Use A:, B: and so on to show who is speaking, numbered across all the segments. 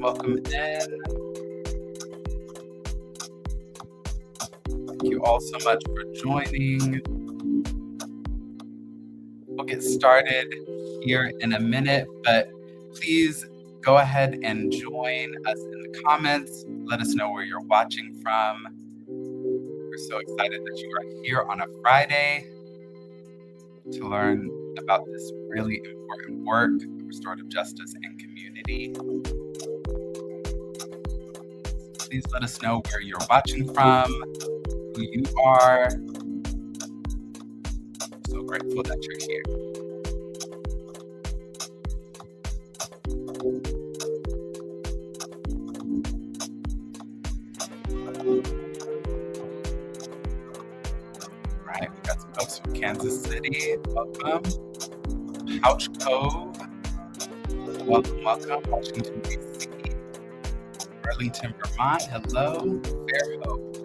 A: Welcome in. Thank you all so much for joining. We'll get started here in a minute, but please go ahead and join us in the comments. Let us know where you're watching from. We're so excited that you are here on a Friday to learn about this really important work, restorative justice and community. Please let us know where you're watching from, who you are. I'm so grateful that you're here. All right, we got some folks from Kansas City. Welcome. Pouch Cove. Welcome. Washington, D.C. Burlington, Vermont. Hello. Fairhope.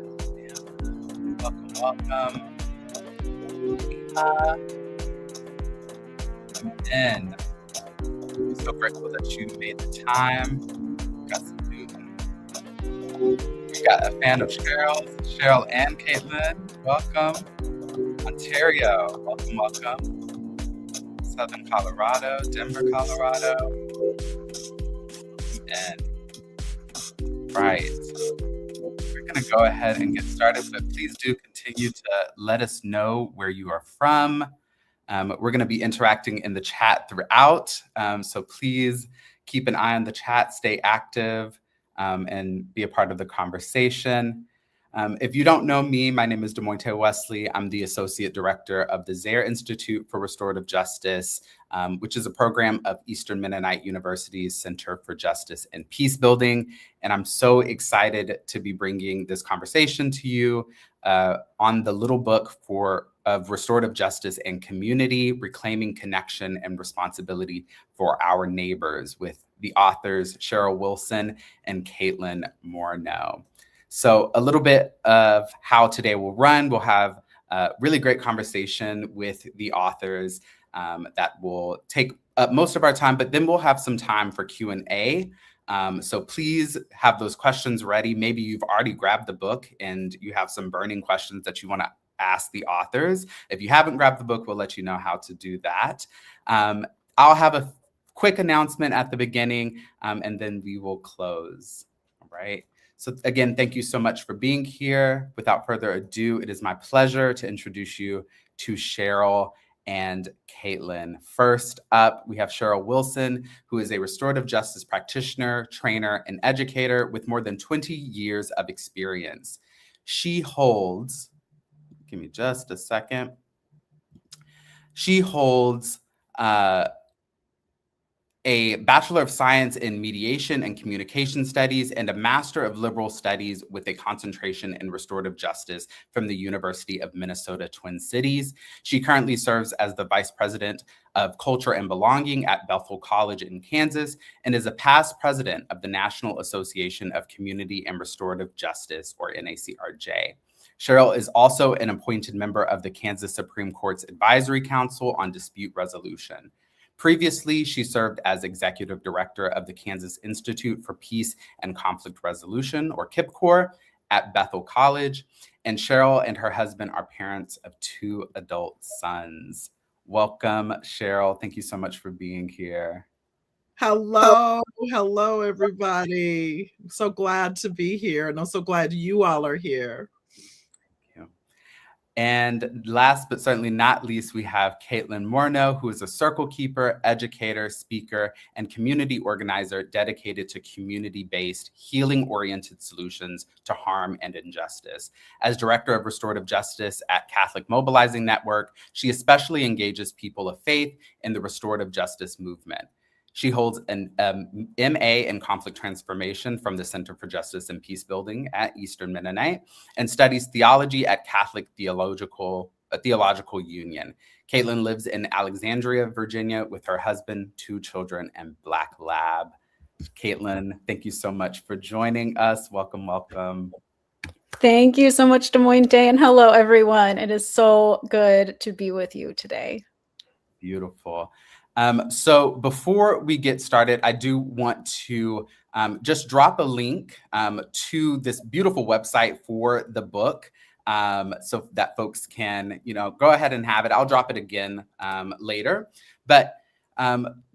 A: Welcome. And I'm so grateful that you made the time. Got some new. We got a fan of Sheryl and Caitlin. Welcome. Ontario. Welcome. Southern Colorado, Denver, Colorado. And right. We're going to go ahead and get started, but please do continue to let us know where you are from. We're going to be interacting in the chat throughout, so please keep an eye on the chat, stay active, and be a part of the conversation. If you don't know me, my name is Demointe Wesley. I'm the Associate Director of the Zaire Institute for Restorative Justice, which is a program of Eastern Mennonite University's Center for Justice and Peace Building. And I'm so excited to be bringing this conversation to you on the little book of restorative justice and community, reclaiming connection and responsibility for our neighbors, with the authors Sheryl Wilson and Caitlin Morneau. So a little bit of how today will run. We'll have a really great conversation with the authors that will take up most of our time, but then we'll have some time for Q&A. So please have those questions ready. Maybe you've already grabbed the book and you have some burning questions that you want to ask the authors. If you haven't grabbed the book, we'll let you know how to do that. I'll have a quick announcement at the beginning, and then we will close. All right. So again, thank you so much for being here. Without further ado, it is my pleasure to introduce you to Sheryl and Caitlin. First up, we have Sheryl Wilson, who is a restorative justice practitioner, trainer, and educator with more than 20 years of experience. She holds, give me just a second. She holds a Bachelor of Science in Mediation and Communication Studies and a Master of Liberal Studies with a concentration in restorative justice from the University of Minnesota, Twin Cities. She currently serves as the Vice President of Culture and Belonging at Bethel College in Kansas and is a past president of the National Association of Community and Restorative Justice, or NACRJ. Sheryl is also an appointed member of the Kansas Supreme Court's Advisory Council on Dispute Resolution. Previously, she served as executive director of the Kansas Institute for Peace and Conflict Resolution, or KIPCOR, at Bethel College. And Sheryl and her husband are parents of 2 adult sons. Welcome, Sheryl. Thank you so much for being here.
B: Hello, everybody. I'm so glad to be here, and I'm so glad you all are here.
A: And last but certainly not least, we have Caitlin Morneau, who is a circle keeper, educator, speaker, and community organizer dedicated to community-based, healing-oriented solutions to harm and injustice. As director of restorative justice at Catholic Mobilizing Network, she especially engages people of faith in the restorative justice movement. She holds an MA in conflict transformation from the Center for Justice and Peace Building at Eastern Mennonite and studies theology at Catholic Theological Union. Caitlin lives in Alexandria, Virginia with her husband, 2 children, and Black Lab. Caitlin, thank you so much for joining us. Welcome.
C: Thank you so much, Demointe, and hello, everyone. It is so good to be with you today.
A: Beautiful. So before we get started, I do want to just drop a link to this beautiful website for the book, so that folks can, go ahead and have it. I'll drop it again later, but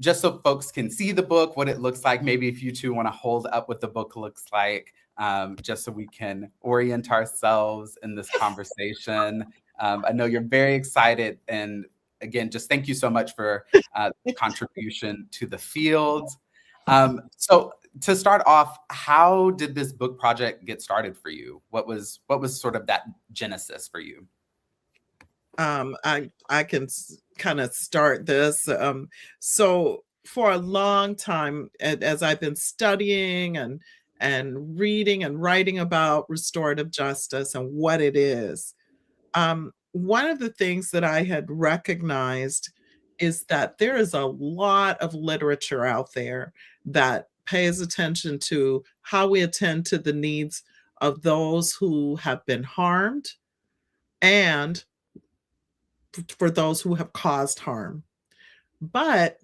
A: just so folks can see the book, what it looks like. Maybe if you two want to hold up what the book looks like, just so we can orient ourselves in this conversation. I know you're very excited, and again, just thank you so much for contribution to the field. So to start off, how did this book project get started for you? What was sort of that genesis for you?
B: I can kind of start this. So for a long time, as I've been studying and reading and writing about restorative justice and what it is, one of the things that I had recognized is that there is a lot of literature out there that pays attention to how we attend to the needs of those who have been harmed and for those who have caused harm. But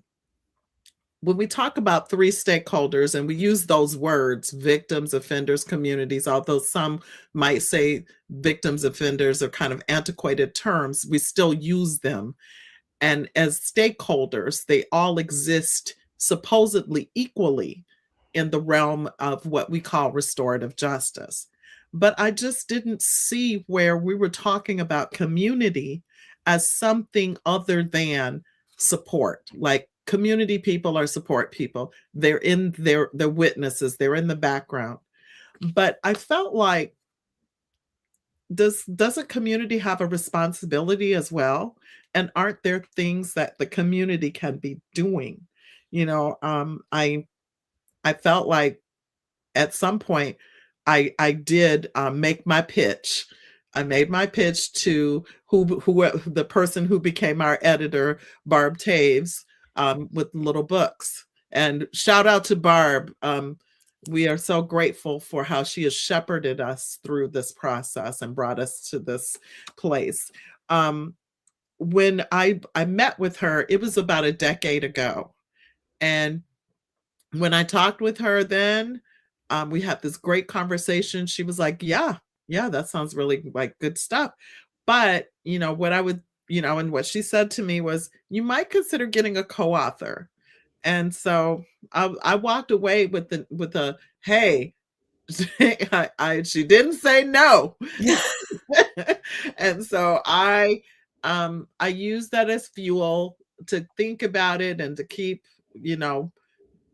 B: when we talk about three stakeholders and we use those words, victims, offenders, communities, although some might say victims, offenders are kind of antiquated terms, we still use them. And as stakeholders, they all exist supposedly equally in the realm of what we call restorative justice. But I just didn't see where we were talking about community as something other than support. Like community people are support people. They're in they're witnesses, they're in the background. But I felt like does a community have a responsibility as well? And aren't there things that the community can be doing? I felt like at some point I did make my pitch. I made my pitch to who the person who became our editor, Barb Taves, with Little Books. And shout out to Barb. We are so grateful for how she has shepherded us through this process and brought us to this place. When I met with her, it was about a decade ago. And when I talked with her then, we had this great conversation. She was like, yeah, that sounds really like good stuff. But, what I would, and what she said to me was, you might consider getting a co-author. And so I walked away with a, hey, she didn't say no. And so I use that as fuel to think about it and to keep,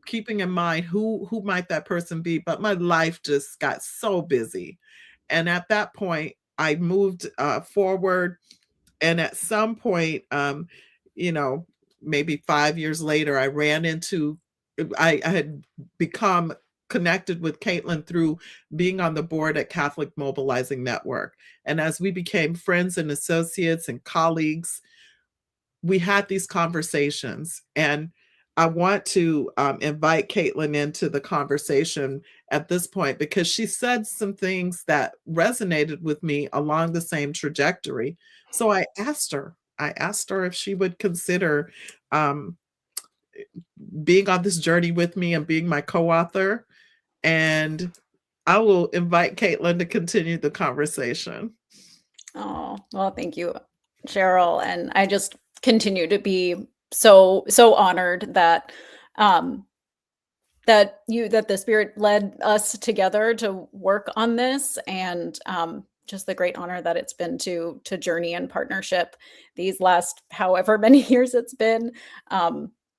B: keeping in mind who might that person be. But my life just got so busy. And at that point, I moved forward. And at some point, you know, maybe 5 years later, I had become connected with Caitlin through being on the board at Catholic Mobilizing Network. And as we became friends and associates and colleagues, we had these conversations. And I want to invite Caitlin into the conversation at this point because she said some things that resonated with me along the same trajectory. So I asked her if she would consider um, being on this journey with me and being my co-author. And I will invite Caitlin to continue the conversation.
C: Oh, well, thank you, Sheryl. And I just continue to be so honored that that the Spirit led us together to work on this, and just the great honor that it's been to journey in partnership these last however many years it's been.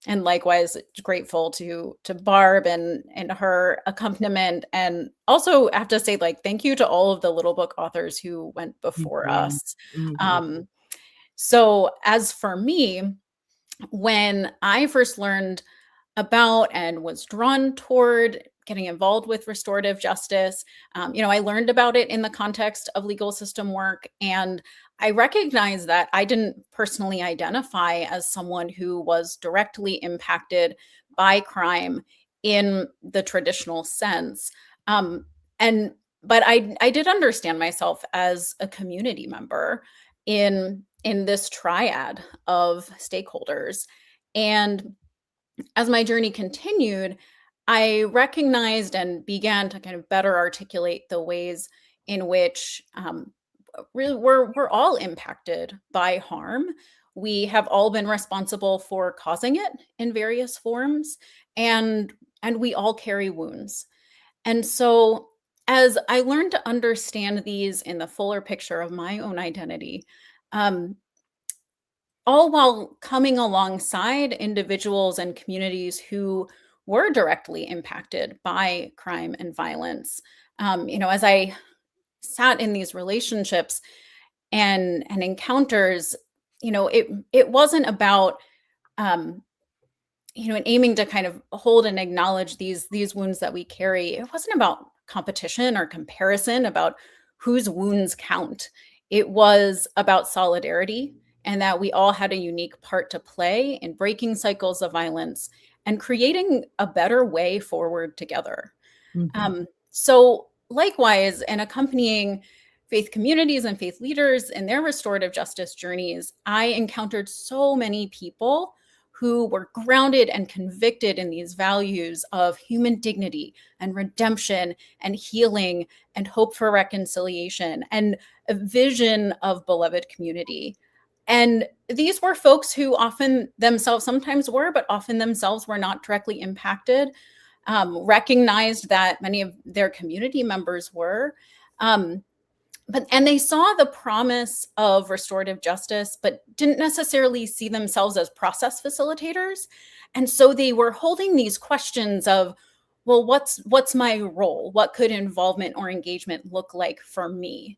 C: And likewise grateful to Barb and her accompaniment. And also have to say, like, thank you to all of the Little Book authors who went before
B: Mhm.
C: us.
B: Mhm.
C: So as for me, when I first learned about and was drawn toward getting involved with restorative justice, I learned about it in the context of legal system work. And I recognize that I didn't personally identify as someone who was directly impacted by crime in the traditional sense. Um, and but I did understand myself as a community member in in this triad of stakeholders. And as my journey continued, I recognized and began to kind of better articulate the ways in which really we're all impacted by harm. We have all been responsible for causing it in various forms, and we all carry wounds. And so as I learned to understand these in the fuller picture of my own identity, um, all while coming alongside individuals and communities who were directly impacted by crime and violence. As I sat in these relationships and encounters, it wasn't about um, and aiming to kind of hold and acknowledge these wounds that we carry. It wasn't about competition or comparison about whose wounds count. It was about solidarity, and that we all had a unique part to play in breaking cycles of violence and creating a better way forward together. So likewise, in accompanying faith communities and faith leaders in their restorative justice journeys, I encountered so many people who were grounded and convicted in these values of human dignity and redemption and healing and hope for reconciliation and a vision of beloved community. And these were folks who often themselves, sometimes were, but often themselves were not directly impacted, recognized that many of their community members were. And they saw the promise of restorative justice, but didn't necessarily see themselves as process facilitators. And so they were holding these questions of, well, what's my role? What could involvement or engagement look like for me?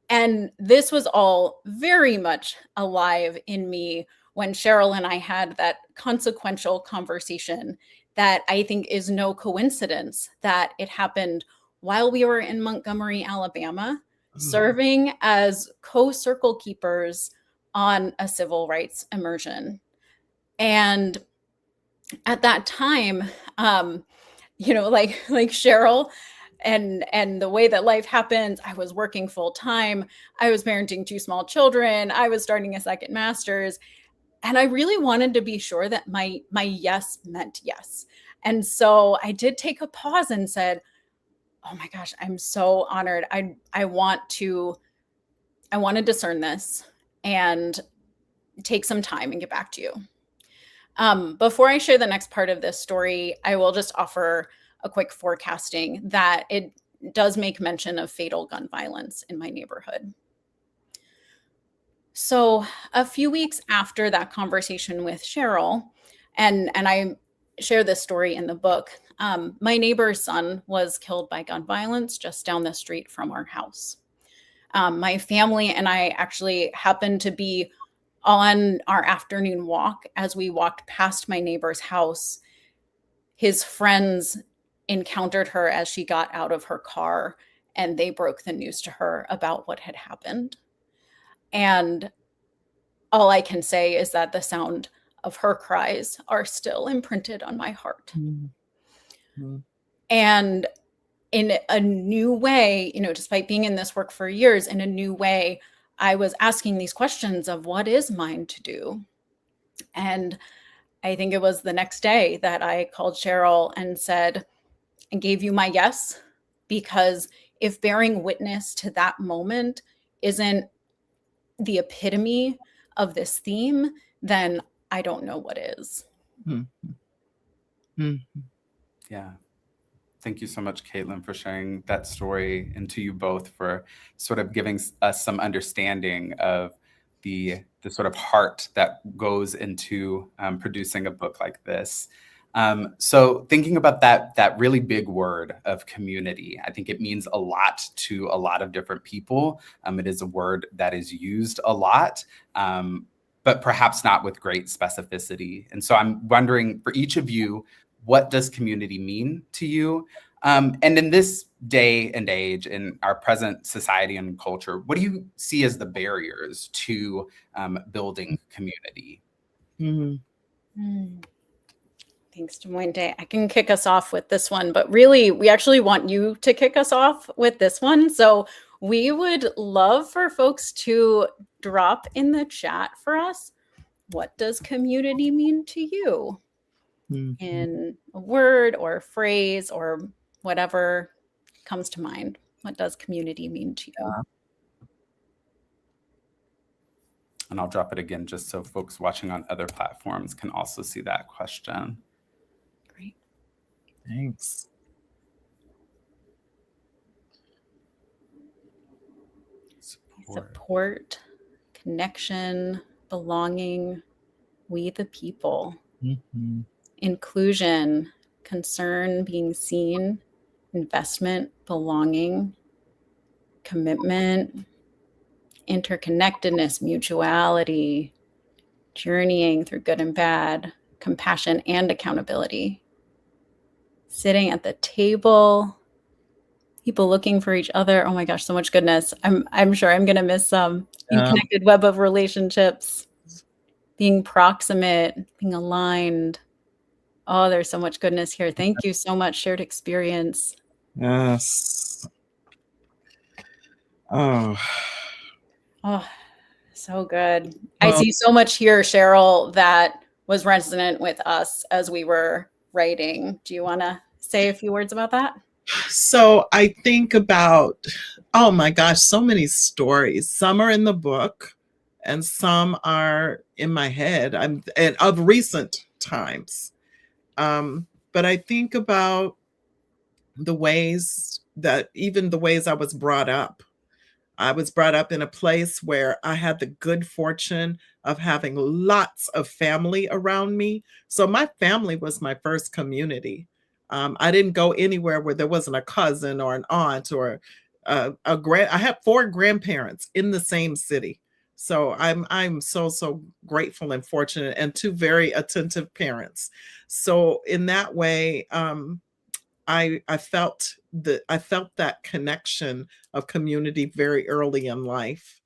C: And this was all very much alive in me when Sheryl and I had that consequential conversation that I think is no coincidence that it happened while we were in Montgomery, Alabama, serving as co-circle keepers on a civil rights immersion. And at that time, like Sheryl, and the way that life happens, I was working full time. I was parenting 2 small children. I was starting a second master's. And I really wanted to be sure that my yes meant yes. And so I did take a pause and said, oh my gosh, I'm so honored. I want to discern this and take some time and get back to you. Before I share the next part of this story, I will just offer a quick forecasting that it does make mention of fatal gun violence in my neighborhood. So a few weeks after that conversation with Sheryl, and I share this story in the book, my neighbor's son was killed by gun violence just down the street from our house. My family and I actually happened to be on our afternoon walk. As we walked past my neighbor's house, his friends encountered her as she got out of her car, and they broke the news to her about what had happened. And all I can say is that the sound of her cries are still imprinted on my heart. And in a new way, despite being in this work for years, in a new way, I was asking these questions of what is mine to do? And I think it was the next day that I called Sheryl and said, and gave you my yes, because if bearing witness to that moment isn't the epitome of this theme, then I don't know what is.
A: Yeah. Thank you so much, Caitlin, for sharing that story, and to you both for sort of giving us some understanding of the sort of heart that goes into producing a book like this. So thinking about that really big word of community, I think it means a lot to a lot of different people. It is a word that is used a lot, but perhaps not with great specificity. And so I'm wondering, for each of you, what does community mean to you? And in this day and age, in our present society and culture, what do you see as the barriers to building community?
C: Thanks, Des Moines Day. I can kick us off with this one, but really, we actually want you to kick us off with this one. So we would love for folks to drop in the chat for us, what does community mean to you? In a word or a phrase or whatever comes to mind. What does community mean to you?
A: And I'll drop it again just so folks watching on other platforms can also see that question.
C: Great.
B: Thanks.
C: Support, connection, belonging, we the people. Inclusion, concern, being seen, investment, belonging, commitment, interconnectedness, mutuality, journeying through good and bad, compassion and accountability, sitting at the table, people looking for each other. Oh my gosh, so much goodness. I'm sure I'm gonna miss some. Being connected, web of relationships, being proximate, being aligned. Oh, there's so much goodness here. Thank you so much. Shared experience.
B: Yes. Oh,
C: so good. I see so much here, Sheryl, that was resonant with us as we were writing. Do you want to say a few words about that?
B: So I think about, oh my gosh, so many stories. Some are in the book and some are in my head. And of recent times. But I think about the ways that even the ways I was brought up. I was brought up in a place where I had the good fortune of having lots of family around me. So my family was my first community. I didn't go anywhere where there wasn't a cousin or an aunt or a grand. I had 4 grandparents in the same city. So I'm so grateful and fortunate, and 2 very attentive parents. So in that way, I felt that connection of community very early in life.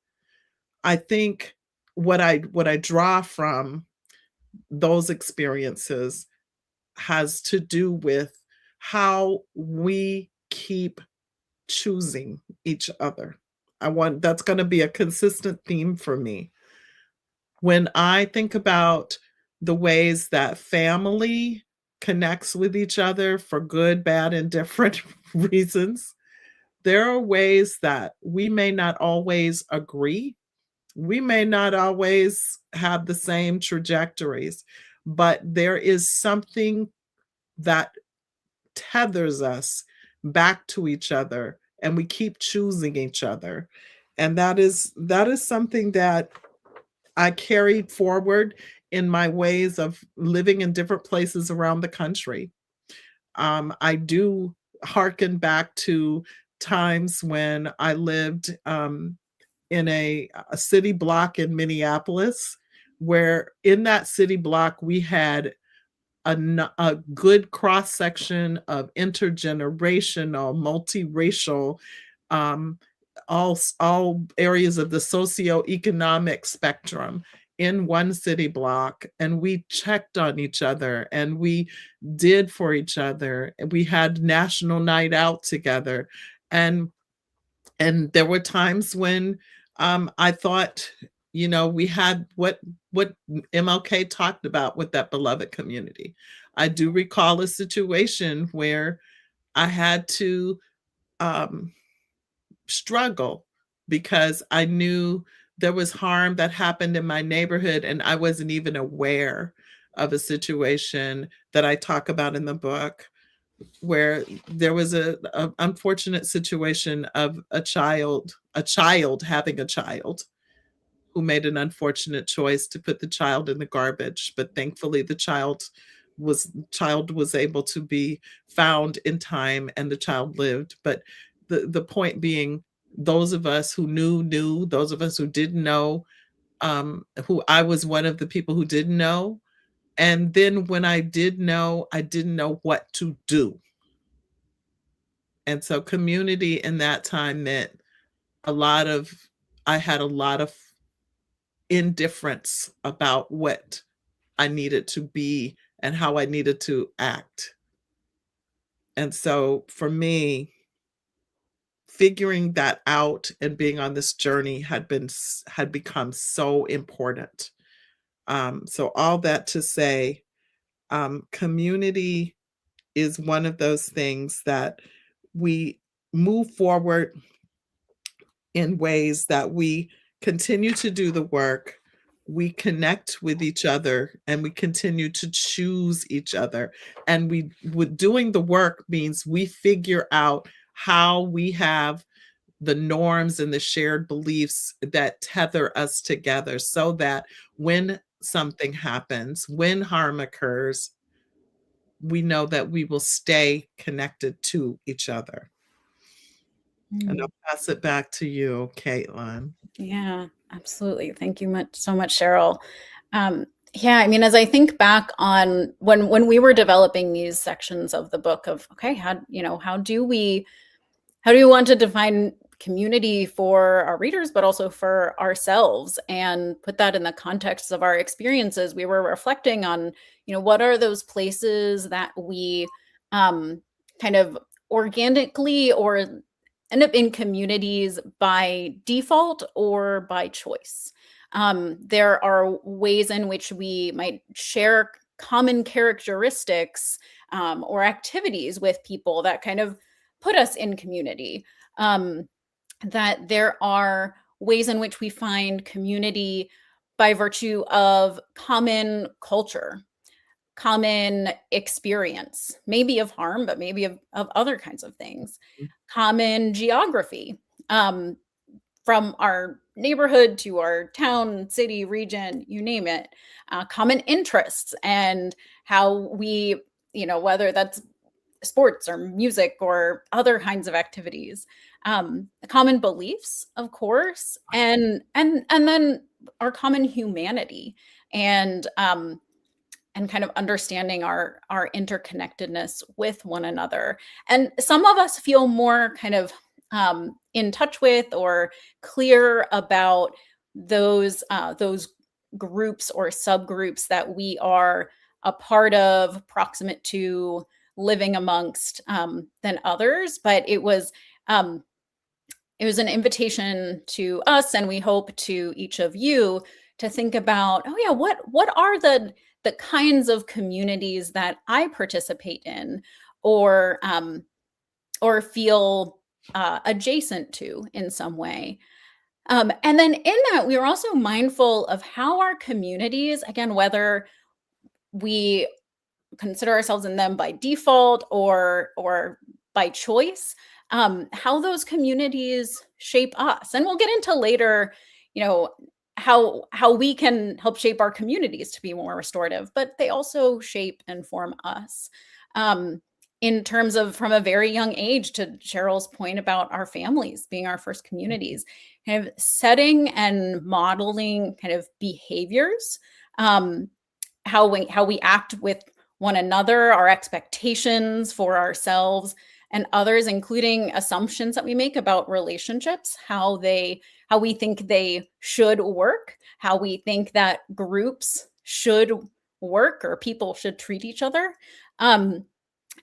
B: I think what I draw from those experiences has to do with how we keep choosing each other. That's going to be a consistent theme for me. When I think about the ways that family connects with each other for good, bad, and different reasons, there are ways that we may not always agree. We may not always have the same trajectories, but there is something that tethers us back to each other, and we keep choosing each other. And that is something that I carried forward in my ways of living in different places around the country. I do hearken back to times when I lived in a city block in Minneapolis, where in that city block we had a good cross section of intergenerational, multiracial, um, all areas of the socioeconomic spectrum in one city block, and we checked on each other and we did for each other. We had national night out together, and there were times when I thought, we had what MLK talked about with that beloved community. I do recall a situation where I had to struggle because I knew there was harm that happened in my neighborhood, and I wasn't even aware of a situation that I talk about in the book, where there was a unfortunate situation of a child having a child who made an unfortunate choice to put the child in the garbage, but thankfully the child was able to be found in time, and the child lived. But the point being, those of us who knew, those of us who didn't know, who I was one of the people who didn't know. And then when I did know, I didn't know what to do. And so community in that time meant I had a lot of indifference about what I needed to be and how I needed to act. And so for me, figuring that out and being on this journey had become so important. So all that to say, community is one of those things that we move forward in ways that we continue to do the work, we connect with each other, and we continue to choose each other. And we, with doing the work, means we figure out how we have the norms and the shared beliefs that tether us together, so that when something happens, when harm occurs, we know that we will stay connected to each other. And I'll pass it back to you, Caitlin.
C: Yeah, absolutely. Thank you so much, Sheryl. Yeah, I mean, as I think back on when we were developing these sections of the book of, okay, how do we want to define community for our readers, but also for ourselves, and put that in the context of our experiences, we were reflecting on, what are those places that we kind of organically or end up in communities by default or by choice. There are ways in which we might share common characteristics or activities with people that kind of put us in community. That there are ways in which we find community by virtue of common culture, common experience, maybe of harm, but maybe of other kinds of things, common geography, from our neighborhood to our town, city, region, you name it, common interests, and how we, whether that's sports or music or other kinds of activities, common beliefs, of course, and then our common humanity, and kind of understanding our interconnectedness with one another. And some of us feel more kind of in touch with or clear about those groups or subgroups that we are a part of, proximate to, living amongst, than others. But it was an invitation to us, and we hope to each of you, to think about, oh yeah, what are the kinds of communities that I participate in, or feel adjacent to in some way. And then in that, we were also mindful of how our communities, again, whether we consider ourselves in them by default or by choice, how those communities shape us. And we'll get into later, how we can help shape our communities to be more restorative, but they also shape and form us. In terms of, from a very young age, to Sheryl's point about our families being our first communities, kind of setting and modeling kind of behaviors, how we act with one another, our expectations for ourselves and others, including assumptions that we make about relationships, how we think they should work, how we think that groups should work or people should treat each other.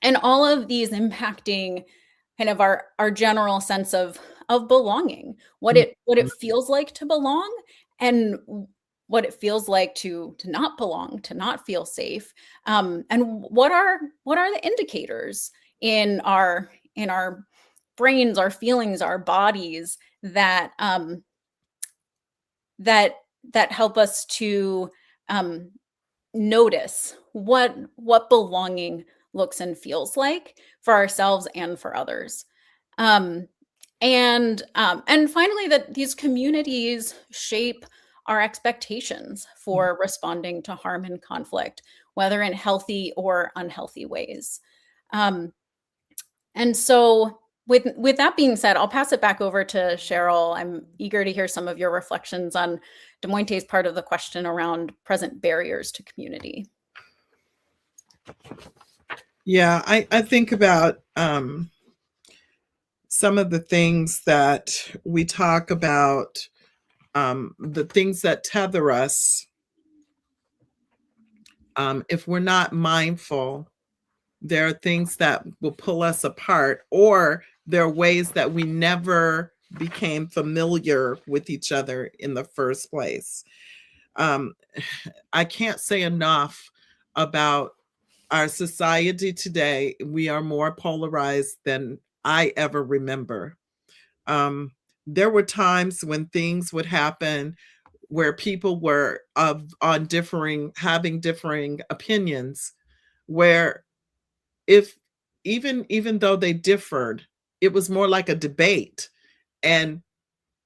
C: And all of these impacting kind of our general sense of belonging, what it feels like to belong, and what it feels like to not belong, to not feel safe, and what are the indicators in our brains, our feelings, our bodies, that that help us to notice what belonging looks and feels like for ourselves and for others. And finally, that these communities shape our expectations for responding to harm and conflict, whether in healthy or unhealthy ways. And so with that being said, I'll pass it back over to Sheryl. I'm eager to hear some of your reflections on DeMointe's part of the question around present barriers to community.
B: Yeah, I think about some of the things that we talk about, the things that tether us. If we're not mindful, there are things that will pull us apart, or There are ways that we never became familiar with each other in the first place. Um, I can't say enough about our society today. We are more polarized than I ever remember. Um, there were times when things would happen where people were having differing opinions, where if even though they differed, it was more like a debate, and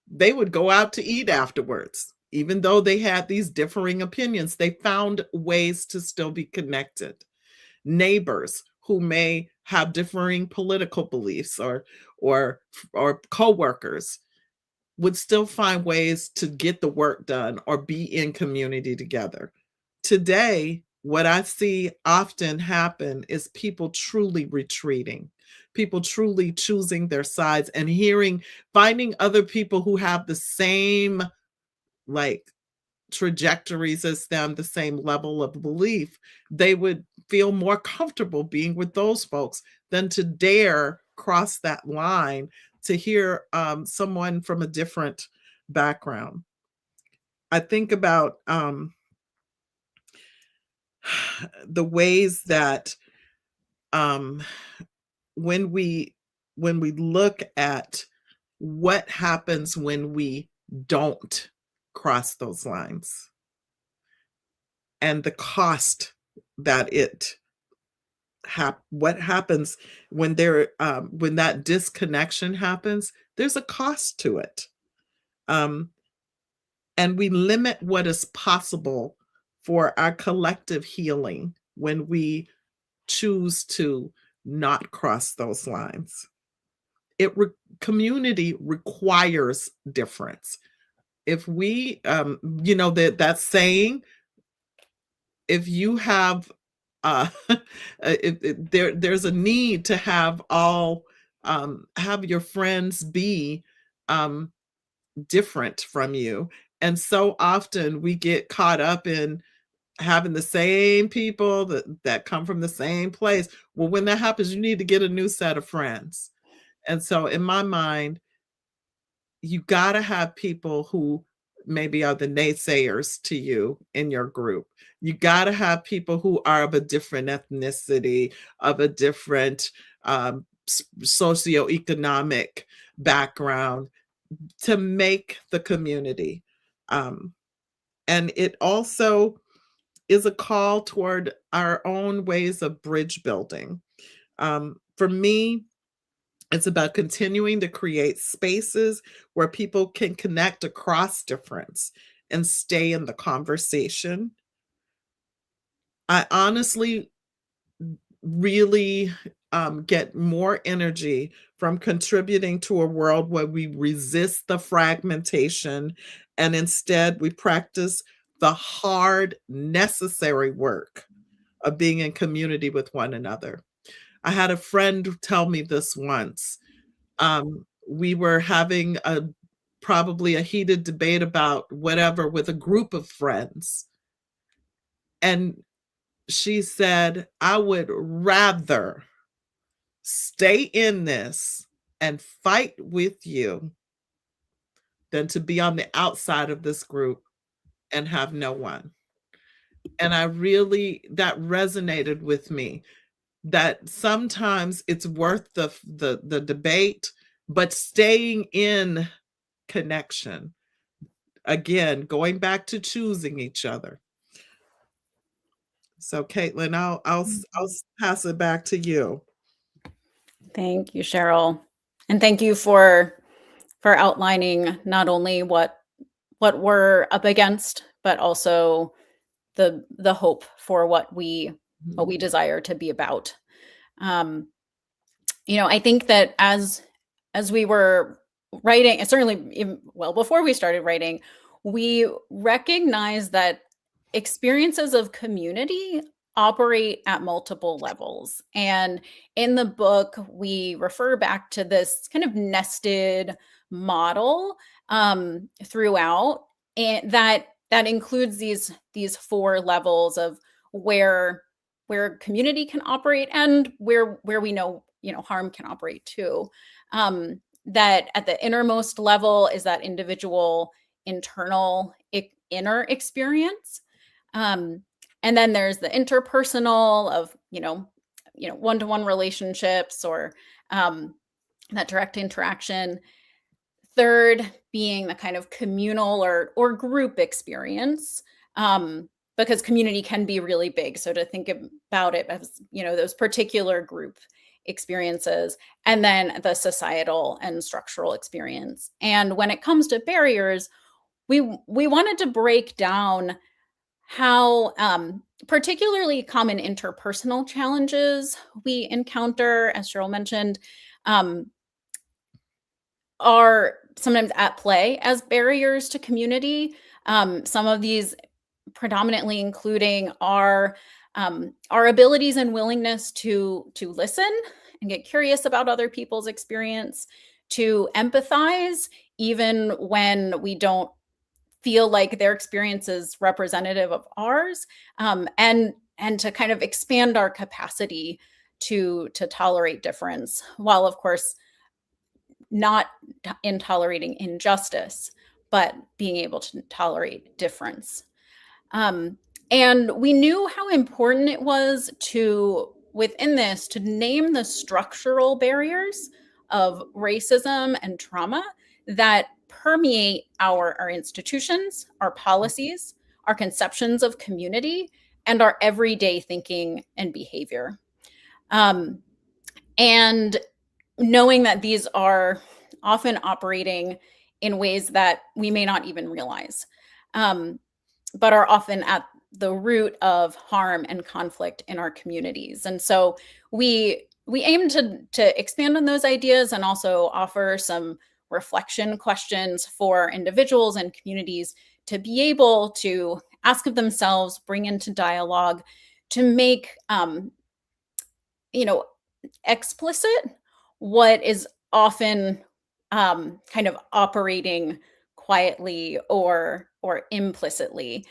B: they would go out to eat afterwards. Even though they had these differing opinions, they found ways to still be connected. Neighbors who may have differing political beliefs, or or coworkers, would still find ways to get the work done or be in community together. Today, what I see often happen is people truly retreating, people truly choosing their sides, and finding other people who have the same, like, trajectories as them, the same level of belief. They would feel more comfortable being with those folks than to dare cross that line to hear someone from a different background. I think about the ways that um, when we look at what happens when we don't cross those lines, and the cost that what happens when when that disconnection happens. There's a cost to it, um, and we limit what is possible for our collective healing when we choose to not cross those lines. Community requires difference. If we, that saying, if you have, there's a need to have your friends be different from you. And so often we get caught up in having the same people that come from the same place. Well, when that happens, you need to get a new set of friends. And so in my mind, you got to have people who maybe are the naysayers to you in your group. You got to have people who are of a different ethnicity, of a different socioeconomic background, to make the community. And it also is a call toward our own ways of bridge building. For me, it's about continuing to create spaces where people can connect across difference and stay in the conversation. I honestly really get more energy from contributing to a world where we resist the fragmentation, and instead we practice the hard, necessary work of being in community with one another. I had a friend tell me this once. We were having probably a heated debate about whatever with a group of friends. And she said, I would rather stay in this and fight with you than to be on the outside of this group and have no one. And that resonated with me, that sometimes it's worth the debate, but staying in connection. Again, going back to choosing each other. So, Caitlin, I'll pass it back to you.
C: Thank you, Sheryl. And thank you for outlining not only what we're up against, but also the hope for what we desire to be about. I think that as we were writing, and certainly well before we started writing, we recognized that experiences of community operate at multiple levels. And in the book, we refer back to this kind of nested model throughout, and that includes these four levels of where community can operate, and where we know harm can operate too. That at the innermost level is that individual internal inner experience. And then there's the interpersonal of, one-to-one relationships or that direct interaction. Third being the kind of communal or group experience, because community can be really big. So to think about it as, those particular group experiences, and then the societal and structural experience. And when it comes to barriers, we wanted to break down how particularly common interpersonal challenges we encounter, as Sheryl mentioned, are sometimes at play as barriers to community. Some of these predominantly including our abilities and willingness to listen and get curious about other people's experience, to empathize even when we don't feel like their experience is representative of ours, and to kind of expand our capacity to tolerate difference, while of course not tolerating injustice, but being able to tolerate difference. And we knew how important it was to, within this, to name the structural barriers of racism and trauma that permeate our institutions, our policies, our conceptions of community, and our everyday thinking and behavior. And knowing that these are often operating in ways that we may not even realize, but are often at the root of harm and conflict in our communities. And so we aim to expand on those ideas and also offer some reflection questions for individuals and communities to be able to ask of themselves, bring into dialogue, to make explicit what is often kind of operating quietly or implicitly,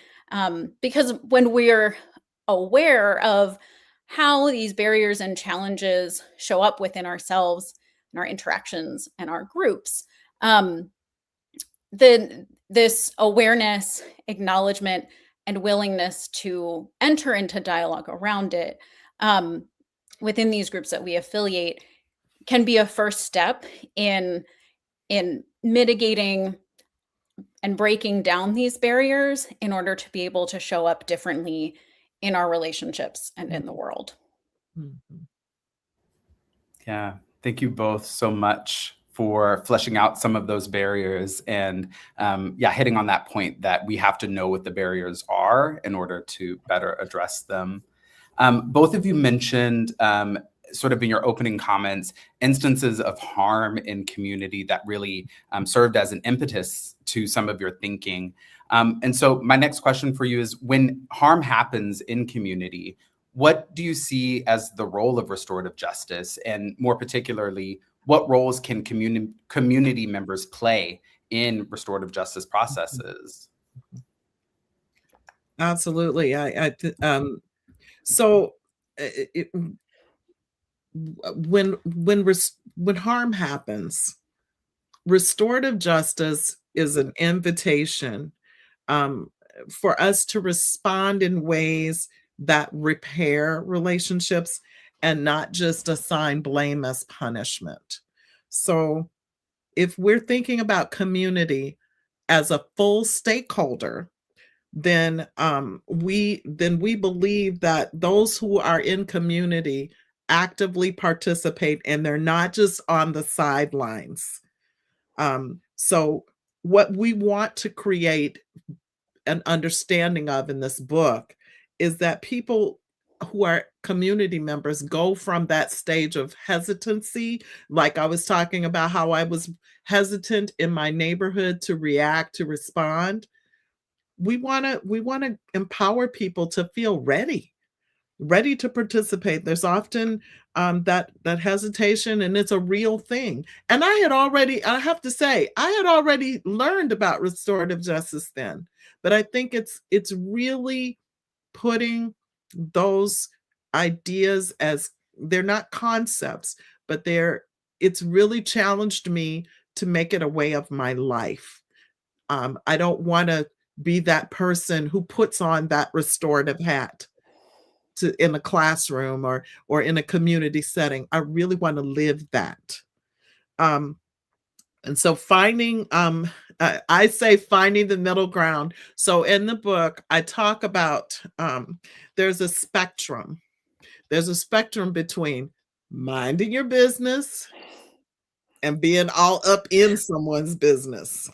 C: because when we're aware of how these barriers and challenges show up within ourselves and our interactions and our groups, then this awareness, acknowledgement, and willingness to enter into dialogue around it within these groups that we affiliate can be a first step in mitigating and breaking down these barriers in order to be able to show up differently in our relationships and in the world.
B: Mm-hmm.
A: Yeah, thank you both so much for fleshing out some of those barriers and hitting on that point that we have to know what the barriers are in order to better address them. Both of you mentioned sort of in your opening comments, instances of harm in community that really served as an impetus to some of your thinking. And so my next question for you is, when harm happens in community, what do you see as the role of restorative justice? And more particularly, what roles can community members play in restorative justice processes?
B: Absolutely. When harm happens, restorative justice is an invitation for us to respond in ways that repair relationships and not just assign blame as punishment. So if we're thinking about community as a full stakeholder, then we believe that those who are in community actively participate and they're not just on the sidelines. So what we want to create an understanding of in this book is that people who are community members go from that stage of hesitancy, like I was talking about how I was hesitant in my neighborhood to react, to respond. We want to empower people to feel ready to participate. There's often that hesitation, and it's a real thing. And I have to say, I had already learned about restorative justice then, but I think it's really putting those ideas as, they're not concepts, but it's really challenged me to make it a way of my life. I don't want to be that person who puts on that restorative hat in a classroom or in a community setting. I really want to live that. Um, and so I say finding the middle ground. So in the book, I talk about there's a spectrum. There's a spectrum between minding your business and being all up in someone's business.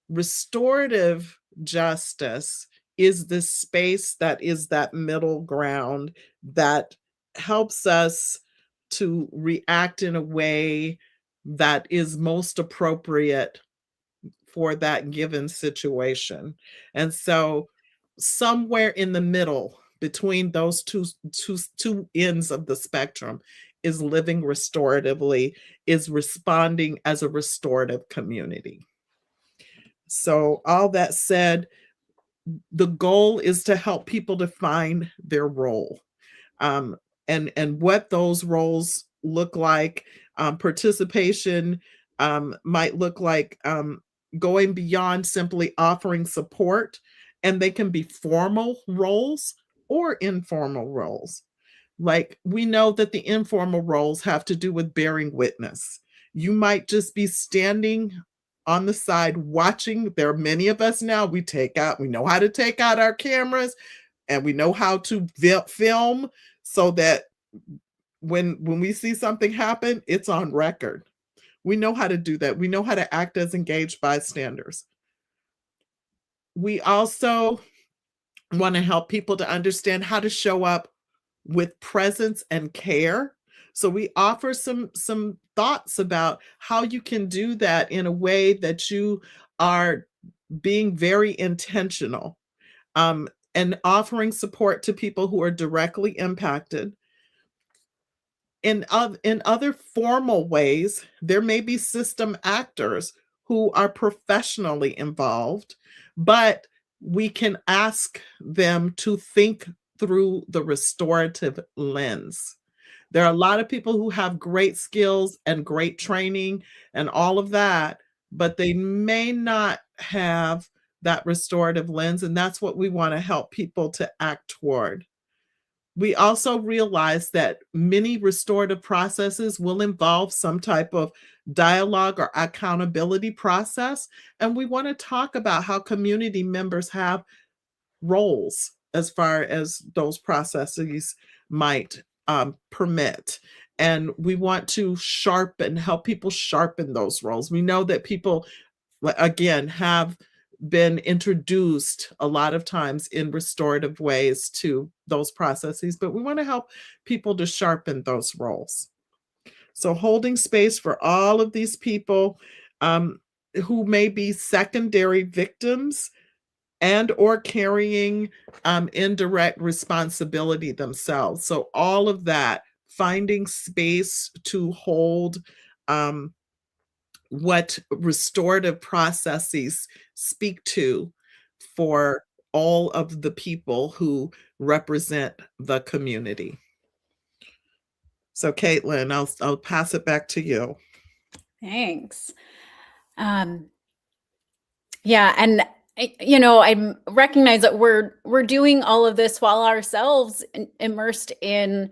B: Restorative justice is the space that is that middle ground that helps us to react in a way that is most appropriate for that given situation. And so somewhere in the middle between those two ends of the spectrum is living restoratively, is responding as a restorative community. So all that said, the goal is to help people define their role, um, and what those roles look like. Participation might look like going beyond simply offering support, and they can be formal roles or informal roles. Like, we know that the informal roles have to do with bearing witness. You might just be standing on the side watching. There are many of us now, we know how to take out our cameras, and we know how to film so that when we see something happen, it's on record. We know how to do that. We know how to act as engaged bystanders. We also want to help people to understand how to show up with presence and care. So we offer some thoughts about how you can do that in a way that you are being very intentional, and offering support to people who are directly impacted. In other formal ways, there may be system actors who are professionally involved, but we can ask them to think through the restorative lens. There are a lot of people who have great skills and great training and all of that, but they may not have that restorative lens, and that's what we want to help people to act toward. We also realize that many restorative processes will involve some type of dialogue or accountability process, and we want to talk about how community members have roles as far as those processes might permit. And we want to help people sharpen those roles. We know that people, again, have been introduced a lot of times in restorative ways to those processes, but we want to help people to sharpen those roles. So holding space for all of these people who may be secondary victims and or carrying indirect responsibility themselves. So all of that, finding space to hold what restorative processes speak to for all of the people who represent the community. So Caitlin, I'll pass it back to you.
C: Thanks. Yeah, and I recognize that we're doing all of this while ourselves immersed in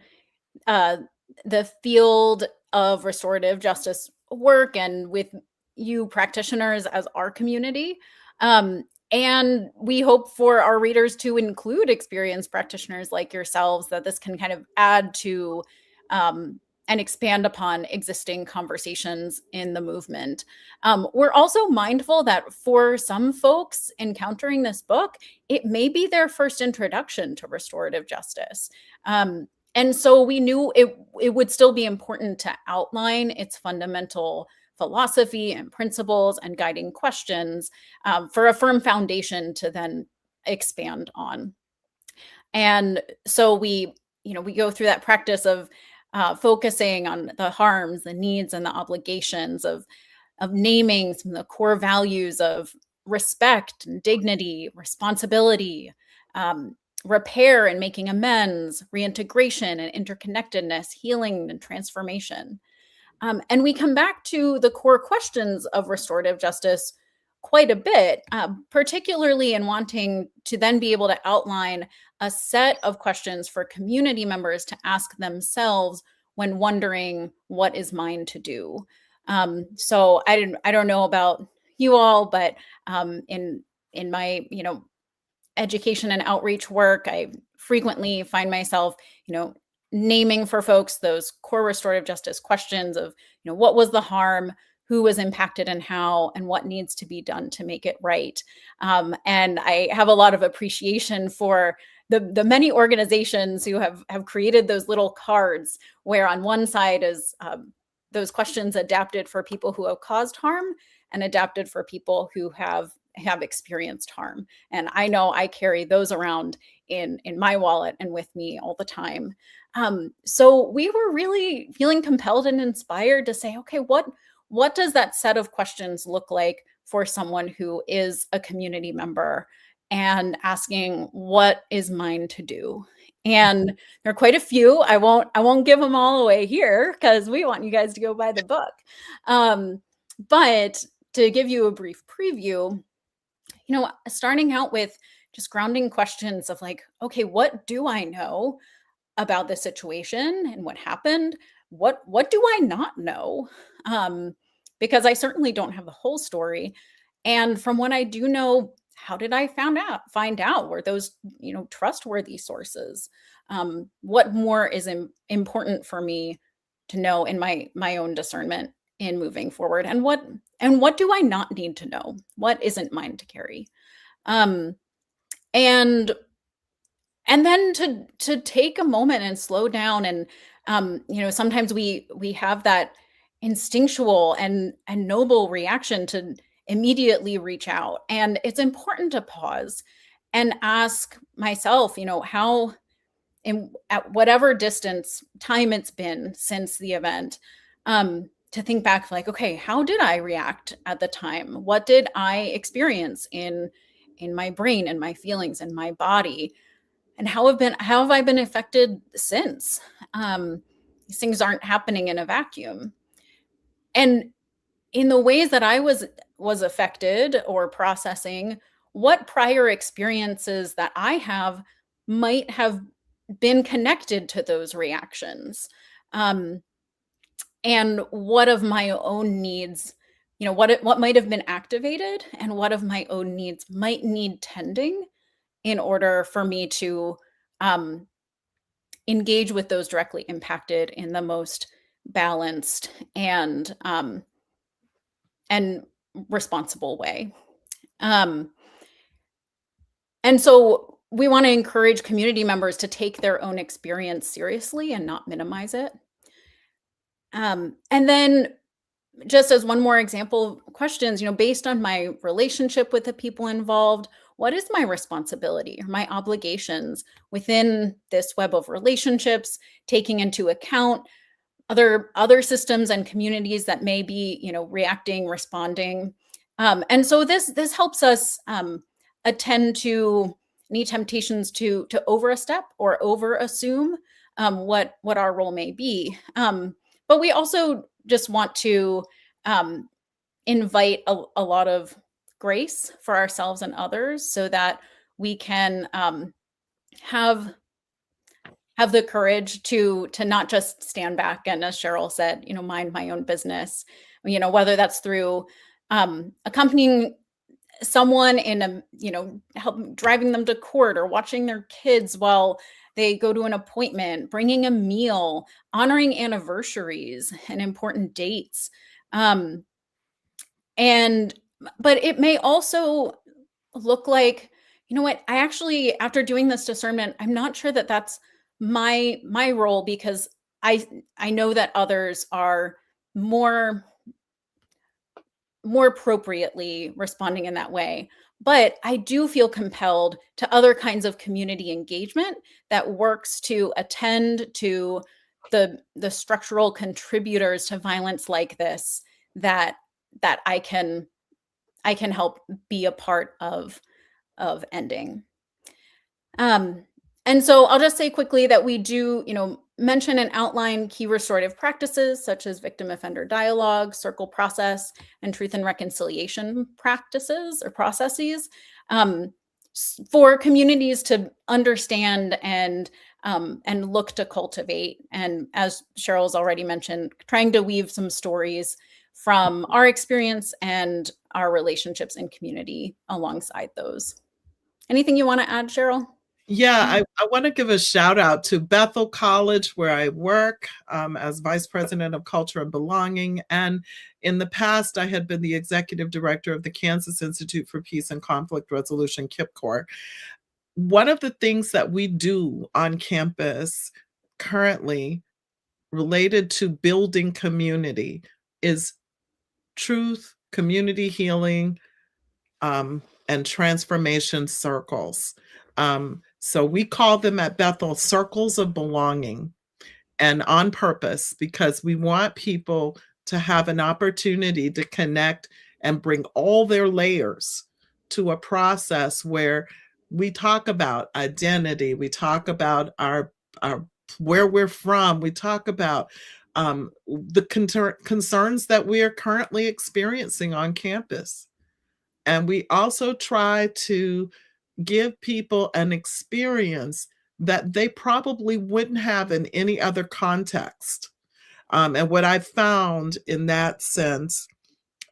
C: the field of restorative justice work and with you practitioners as our community. And we hope for our readers to include experienced practitioners like yourselves, that this can kind of add to and expand upon existing conversations in the movement. We're also mindful that for some folks encountering this book, it may be their first introduction to restorative justice. And so we knew it would still be important to outline its fundamental philosophy and principles and guiding questions for a firm foundation to then expand on. And so we go through that practice of focusing on the harms, the needs, and the obligations of naming some of the core values of respect and dignity, responsibility, repair and making amends, reintegration and interconnectedness, healing and transformation. And we come back to the core questions of restorative justice quite a bit, particularly in wanting to then be able to outline a set of questions for community members to ask themselves when wondering what is mine to do. So I don't know about you all, but in my education and outreach work, I frequently find myself, naming for folks those core restorative justice questions of, what was the harm, who was impacted and how, and what needs to be done to make it right. And I have a lot of appreciation for the many organizations who have created those little cards where on one side is those questions adapted for people who have caused harm and adapted for people who have experienced harm. And I know I carry those around in my wallet and with me all the time. So we were really feeling compelled and inspired to say, okay, what does that set of questions look like for someone who is a community member, and asking what is mine to do? And there are quite a few. I won't give them all away here because we want you guys to go buy the book. But to give you a brief preview, starting out with just grounding questions of like, okay, what do I know about the situation and what happened? What do I not know? Because I certainly don't have the whole story. And from what I do know, how did I find out? Were those, trustworthy sources? What more is important for me to know in my own discernment in moving forward? And what do I not need to know? What isn't mine to carry? And then to take a moment and slow down, and sometimes we have that instinctual and noble reaction to immediately reach out, and it's important to pause and ask myself, how, at whatever distance time it's been since the event, to think back like, okay, how did I react at the time? What did I experience in my brain and my feelings and my body? And how have I been affected since? These things aren't happening in a vacuum. And in the ways that I was affected or processing, what prior experiences that I have might have been connected to those reactions. And what of my own needs, what might have been activated, and what of my own needs might need tending in order for me to um, engage with those directly impacted in the most balanced and responsible way. And so we want to encourage community members to take their own experience seriously and not minimize it. And then, just as one more example, questions, based on my relationship with the people involved, what is my responsibility or my obligations within this web of relationships, taking into account other systems and communities that may be, reacting, responding. And so this helps us attend to any temptations to overstep or over assume what our role may be. But we also just want to invite a lot of grace for ourselves and others, so that we can have the courage to not just stand back and, as Sheryl said, mind my own business. Whether that's through accompanying someone in help driving them to court, or watching their kids while they go to an appointment, bringing a meal, honoring anniversaries and important dates. But it may also look like, what, I actually, after doing this discernment, I'm not sure that that's my role, because I know that others are more appropriately responding in that way. But I do feel compelled to other kinds of community engagement that works to attend to the structural contributors to violence like this, that I can help be a part of ending. And so I'll just say quickly that we do, mention and outline key restorative practices such as victim offender dialogue, circle process, and truth and reconciliation practices or processes, for communities to understand and look to cultivate. And as Cheryl's already mentioned, trying to weave some stories from our experience and our relationships in community alongside those. Anything you want to add, Sheryl?
B: Yeah, I want to give a shout out to Bethel College, where I work as Vice President of Culture and Belonging. And in the past, I had been the Executive Director of the Kansas Institute for Peace and Conflict Resolution, KIPCOR. One of the things that we do on campus currently related to building community is truth, community healing, and transformation circles. So we call them at Bethel circles of belonging, and on purpose, because we want people to have an opportunity to connect and bring all their layers to a process where we talk about identity, we talk about our where we're from, we talk about the concerns that we are currently experiencing on campus. And we also try to give people an experience that they probably wouldn't have in any other context. And what I've found in that sense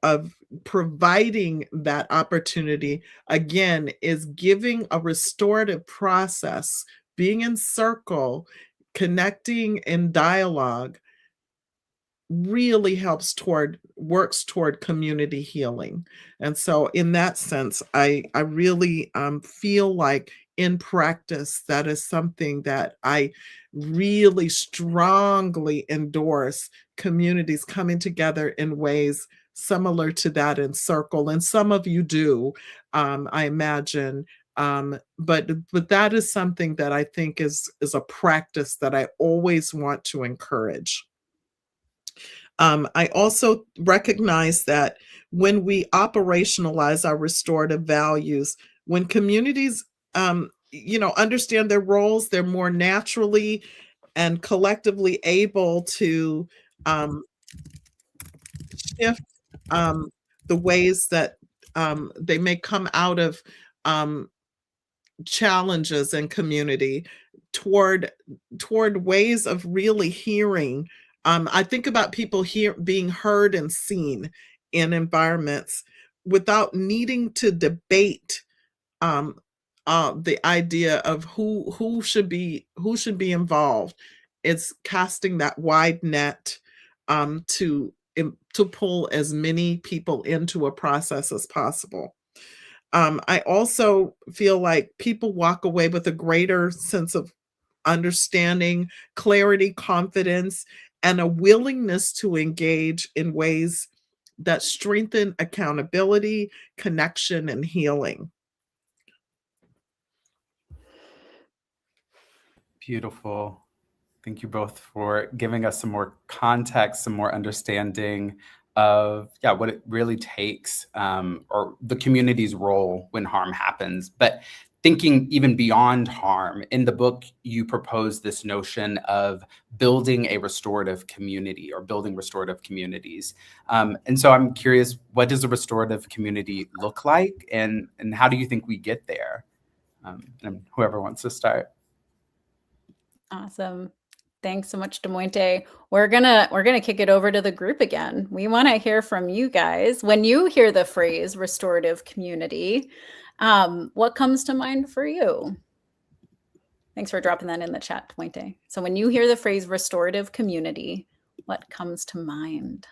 B: of providing that opportunity, again, is giving a restorative process, being in circle, connecting in dialogue, really works toward community healing. And so in that sense, I really feel like in practice, that is something that I really strongly endorse, communities coming together in ways similar to that in circle. And some of you do, I imagine. But that is something that I think is a practice that I always want to encourage. I also recognize that when we operationalize our restorative values, when communities, understand their roles, they're more naturally and collectively able to shift the ways that they may come out of challenges in community toward ways of really hearing. I think about people being heard and seen in environments without needing to debate the idea of who should be involved. It's casting that wide net to pull as many people into a process as possible. I also feel like people walk away with a greater sense of understanding, clarity, confidence, and a willingness to engage in ways that strengthen accountability, connection, and healing.
A: Beautiful. Thank you both for giving us some more context, some more understanding of what it really takes, or the community's role when harm happens. But thinking even beyond harm, in the book, you propose this notion of building a restorative community or building restorative communities. And so I'm curious, what does a restorative community look like, and how do you think we get there? And whoever wants to start.
C: Awesome. Thanks so much, Demointe. We're gonna kick it over to the group again. We want to hear from you guys. When you hear the phrase restorative community, what comes to mind for you? Thanks for dropping that in the chat, Demointe. So when you hear the phrase restorative community, what comes to mind?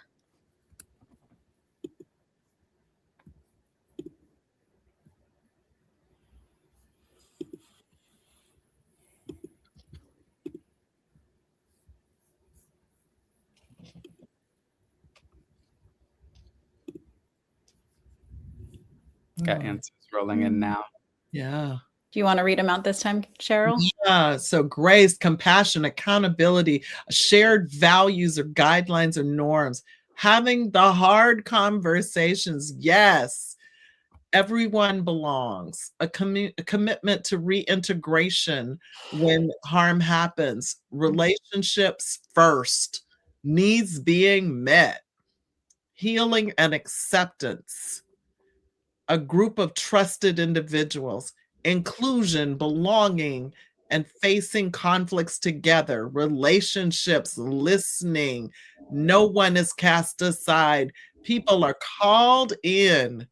A: Got answers rolling in now.
B: Yeah.
C: Do you want to read them out this time, Sheryl?
B: Yeah. So grace, compassion, accountability, shared values or guidelines or norms, having the hard conversations. Yes. everyone belongs, a commitment to reintegration when harm happens, relationships first, needs being met, healing and acceptance, a group of trusted individuals, inclusion, belonging, and facing conflicts together, relationships, listening. No one is cast aside. People are called in.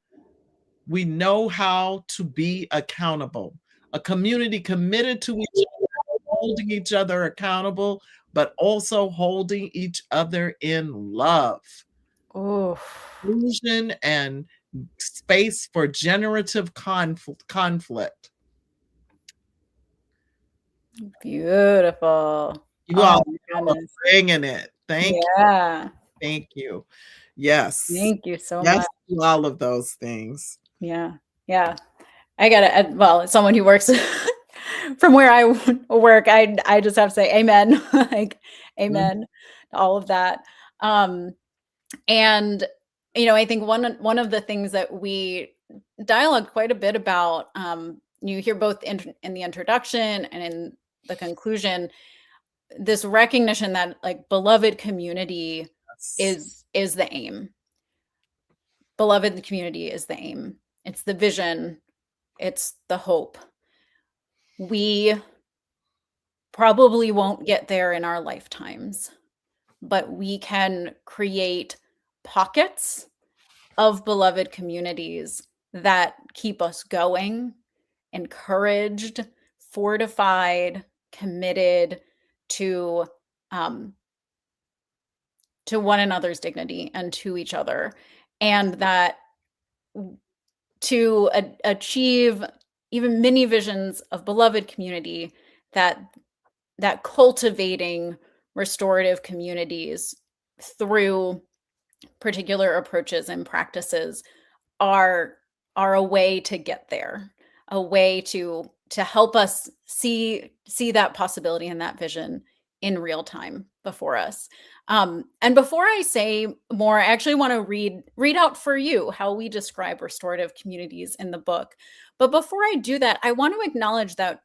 B: We know how to be accountable. A community committed to each other, holding each other accountable, but also holding each other in love.
C: Oh,
B: Inclusion and space for generative conflict.
C: beautiful.
B: You
C: Oh
B: all
C: my
B: are
C: goodness.
B: bringing it. Thank you.
C: Yeah.
B: Thank you. Yes.
C: Thank you so
B: Yes
C: much.
B: to all of those things.
C: Yeah. Yeah. I gotta, well, as someone who works from where I work, I just have to say amen. Like
B: Mhm.
C: amen to all of that. Um, and I think one of the things that we dialogue quite a bit about, you hear both in the introduction and in the conclusion, this recognition that like beloved community
B: Yes.
C: is the aim. Beloved community is the aim. It's the vision. It's the hope. We probably won't get there in our lifetimes, but we can create pockets of beloved communities that keep us going, encouraged, fortified, committed to um, to one another's dignity and to each other, and that to achieve even mini visions of beloved community, that cultivating restorative communities through particular approaches and practices are are a way to get there, a way to help us see that possibility and that vision in real time before us. And before I say more, I actually want to read out for you how we describe restorative communities in the book. But before I do that, I want to acknowledge that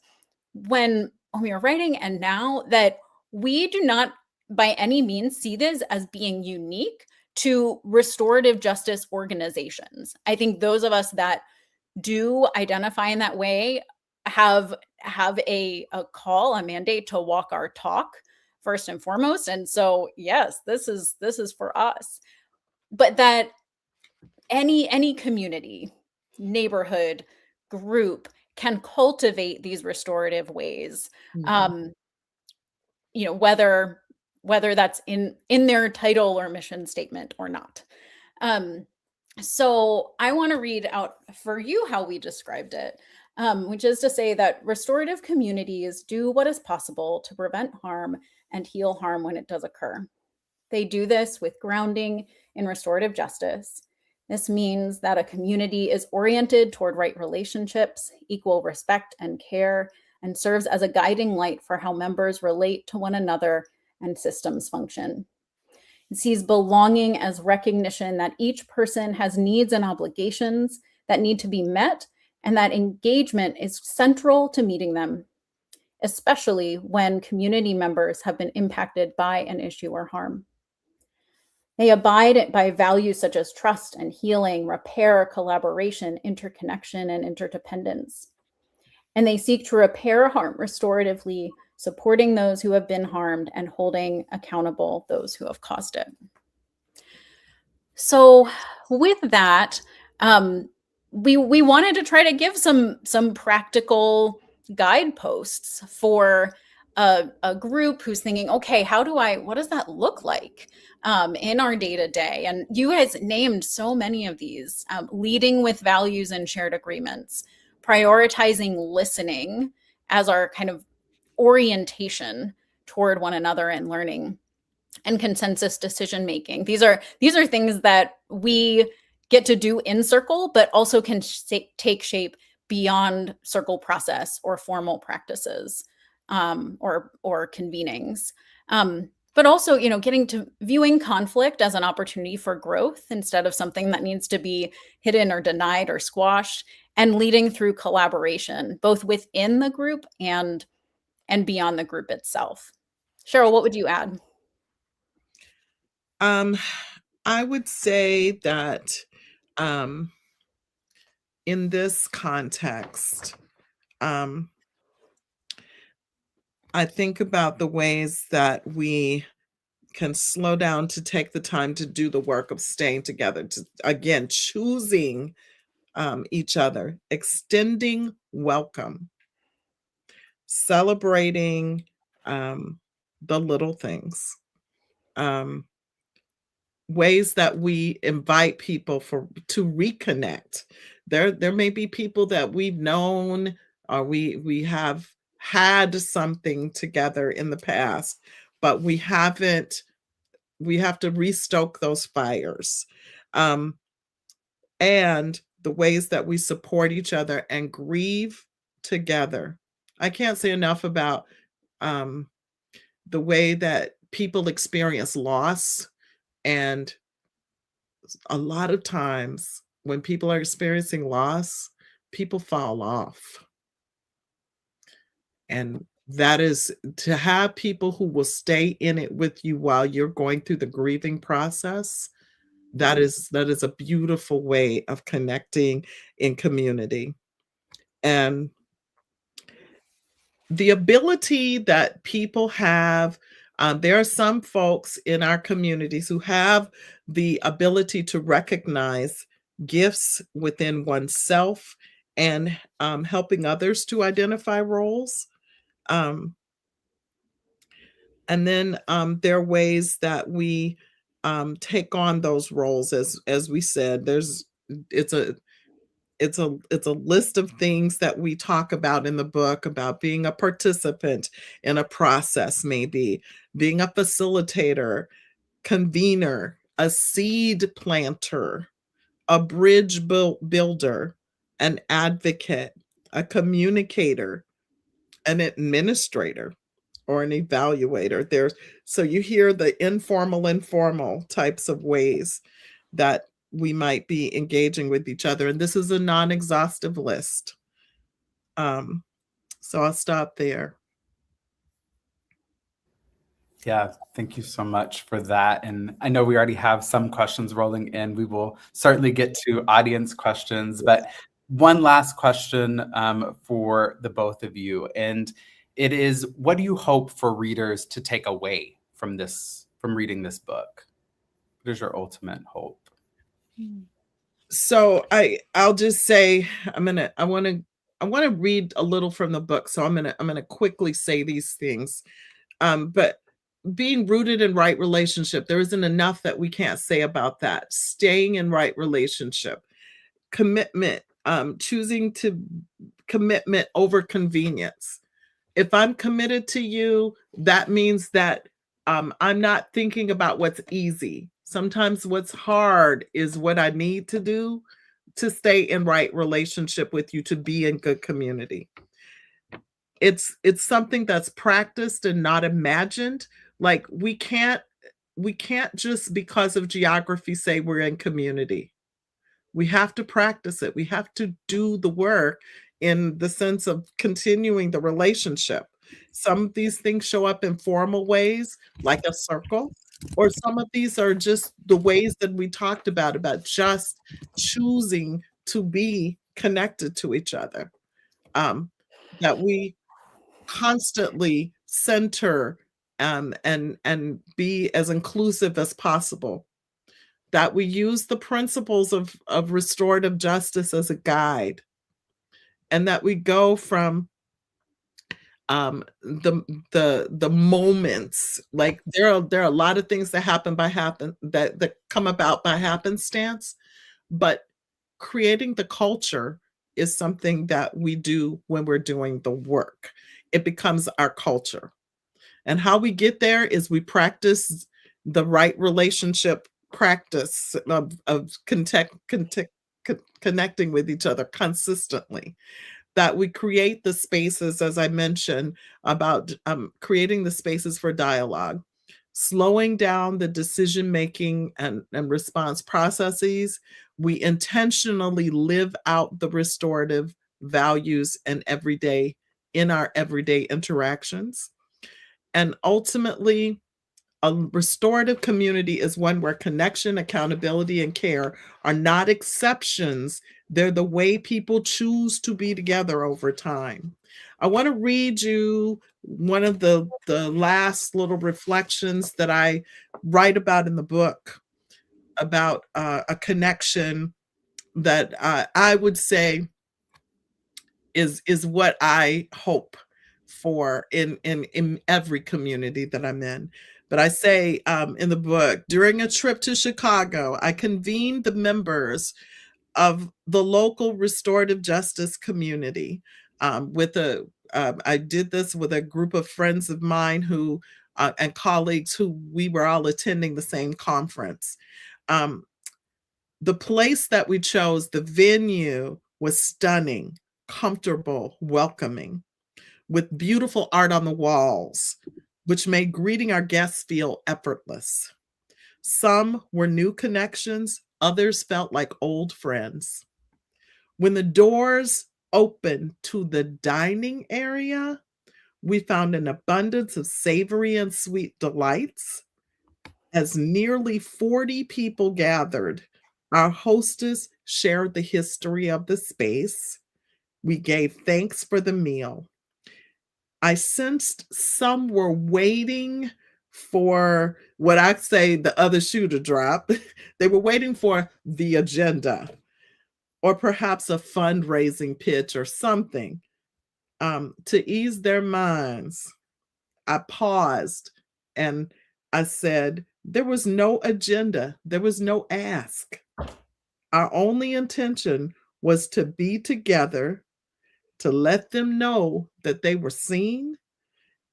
C: when we are writing and now, that we do not by any means see this as being unique to restorative justice organizations. I think those of us that do identify in that way have a call, a mandate to walk our talk first and foremost. And so yes, this is for us. But that any community, neighborhood, group can cultivate these restorative ways.
B: Mhm.
C: Um, whether that's in their title or mission statement or not. Um, so I want to read out for you how we described it, which is to say that restorative communities do what is possible to prevent harm and heal harm when it does occur. They do this with grounding in restorative justice. This means that a community is oriented toward right relationships, equal respect and care, and serves as a guiding light for how members relate to one another and systems function. It sees belonging as recognition that each person has needs and obligations that need to be met, and that engagement is central to meeting them, especially when community members have been impacted by an issue or harm. They abide by values such as trust and healing, repair, collaboration, interconnection, and interdependence. And they seek to repair harm restoratively, supporting those who have been harmed and holding accountable those who have caused it. So, with that, we wanted to try to give some practical guideposts for a group who's thinking, okay, what does that look like in our day to day? And you guys named so many of these: leading with values and shared agreements, prioritizing listening as our kind of orientation toward one another and learning, and consensus decision making. These are things that we get to do in circle, but also can take shape beyond circle process or formal practices, or convenings. but also, getting to viewing conflict as an opportunity for growth instead of something that needs to be hidden or denied or squashed, and leading through collaboration, both within the group and beyond the group itself. Sheryl, what would you add?
B: I would say that in this context, I think about the ways that we can slow down to take the time to do the work of staying together, to again choosing each other, extending welcome, celebrating the little things, um, ways that we invite people to reconnect. There may be people that we've known or we have had something together in the past, but we have to restoke those fires. Um, and the ways that we support each other and grieve together. I can't say enough about um, the way that people experience loss. And a lot of times when people are experiencing loss, people fall off. And that is to have people who will stay in it with you while you're going through the grieving process. That is a beautiful way of connecting in community. And the ability that people have, there are some folks in our communities who have the ability to recognize gifts within oneself and helping others to identify roles. Um, and then there are ways that we take on those roles, as we said. It's a it's a list of things that we talk about in the book about being a participant in a process, maybe being a facilitator, convener, a seed planter, a bridge builder, an advocate, a communicator, an administrator, or an evaluator. So you hear the informal types of ways that we might be engaging with each other, and this is a non-exhaustive list. Um, so I'll stop there.
A: Yeah, thank you so much for that. And I know we already have some questions rolling in. We will certainly get to audience questions, but one last question for the both of you. And it is, what do you hope for readers to take away from reading this book? What is your ultimate hope?
B: So I'll just say I want to read a little from the book. So I'm gonna quickly say these things. But being rooted in right relationship, there isn't enough that we can't say about that. Staying in right relationship, commitment, choosing to commitment over convenience. If I'm committed to you, that means that I'm not thinking about what's easy. Sometimes what's hard is what I need to do to stay in right relationship with you, to be in good community. It's something that's practiced and not imagined. Like we can't just because of geography say we're in community. We have to practice it. We have to do the work in the sense of continuing the relationship. Some of these things show up in formal ways, like a circle, or some of these are just the ways that we talked about just choosing to be connected to each other. That we constantly center and be as inclusive as possible, that we use the principles of restorative justice as a guide, and that we go from the moments, like there are a lot of things that that come about by happenstance, but creating the culture is something that we do when we're doing the work. It becomes our culture. And how we get there is we practice the right relationship practice of connecting with each other consistently. That we create the spaces, as I mentioned, about creating the spaces for dialogue. slowing down the decision-making and response processes, we intentionally live out the restorative values and in our everyday interactions. And ultimately, a restorative community is one where connection, accountability, and care are not exceptions. They're the way people choose to be together over time. I want to read you one of the last little reflections that I write about in the book about a connection that I would say is what I hope for in every community that I'm in. But I say in the book, during a trip to Chicago, I convened the members of the local restorative justice community with a I did this with a group of friends of mine who and colleagues who we were all attending the same conference. Um, the place that we chose, the venue, was stunning, comfortable, welcoming, with beautiful art on the walls, which made greeting our guests feel effortless. Some were new connections, others felt like old friends. When the doors opened to the dining area, we found an abundance of savory and sweet delights. As nearly 40 people gathered, our hostess shared the history of the space. We gave thanks for the meal. I sensed some were waiting for what I say the other shoe to drop. They were waiting for the agenda or perhaps a fundraising pitch or something to ease their minds. I paused and I said, there was no agenda, there was no ask. Our only intention was to be together, to let them know that they were seen,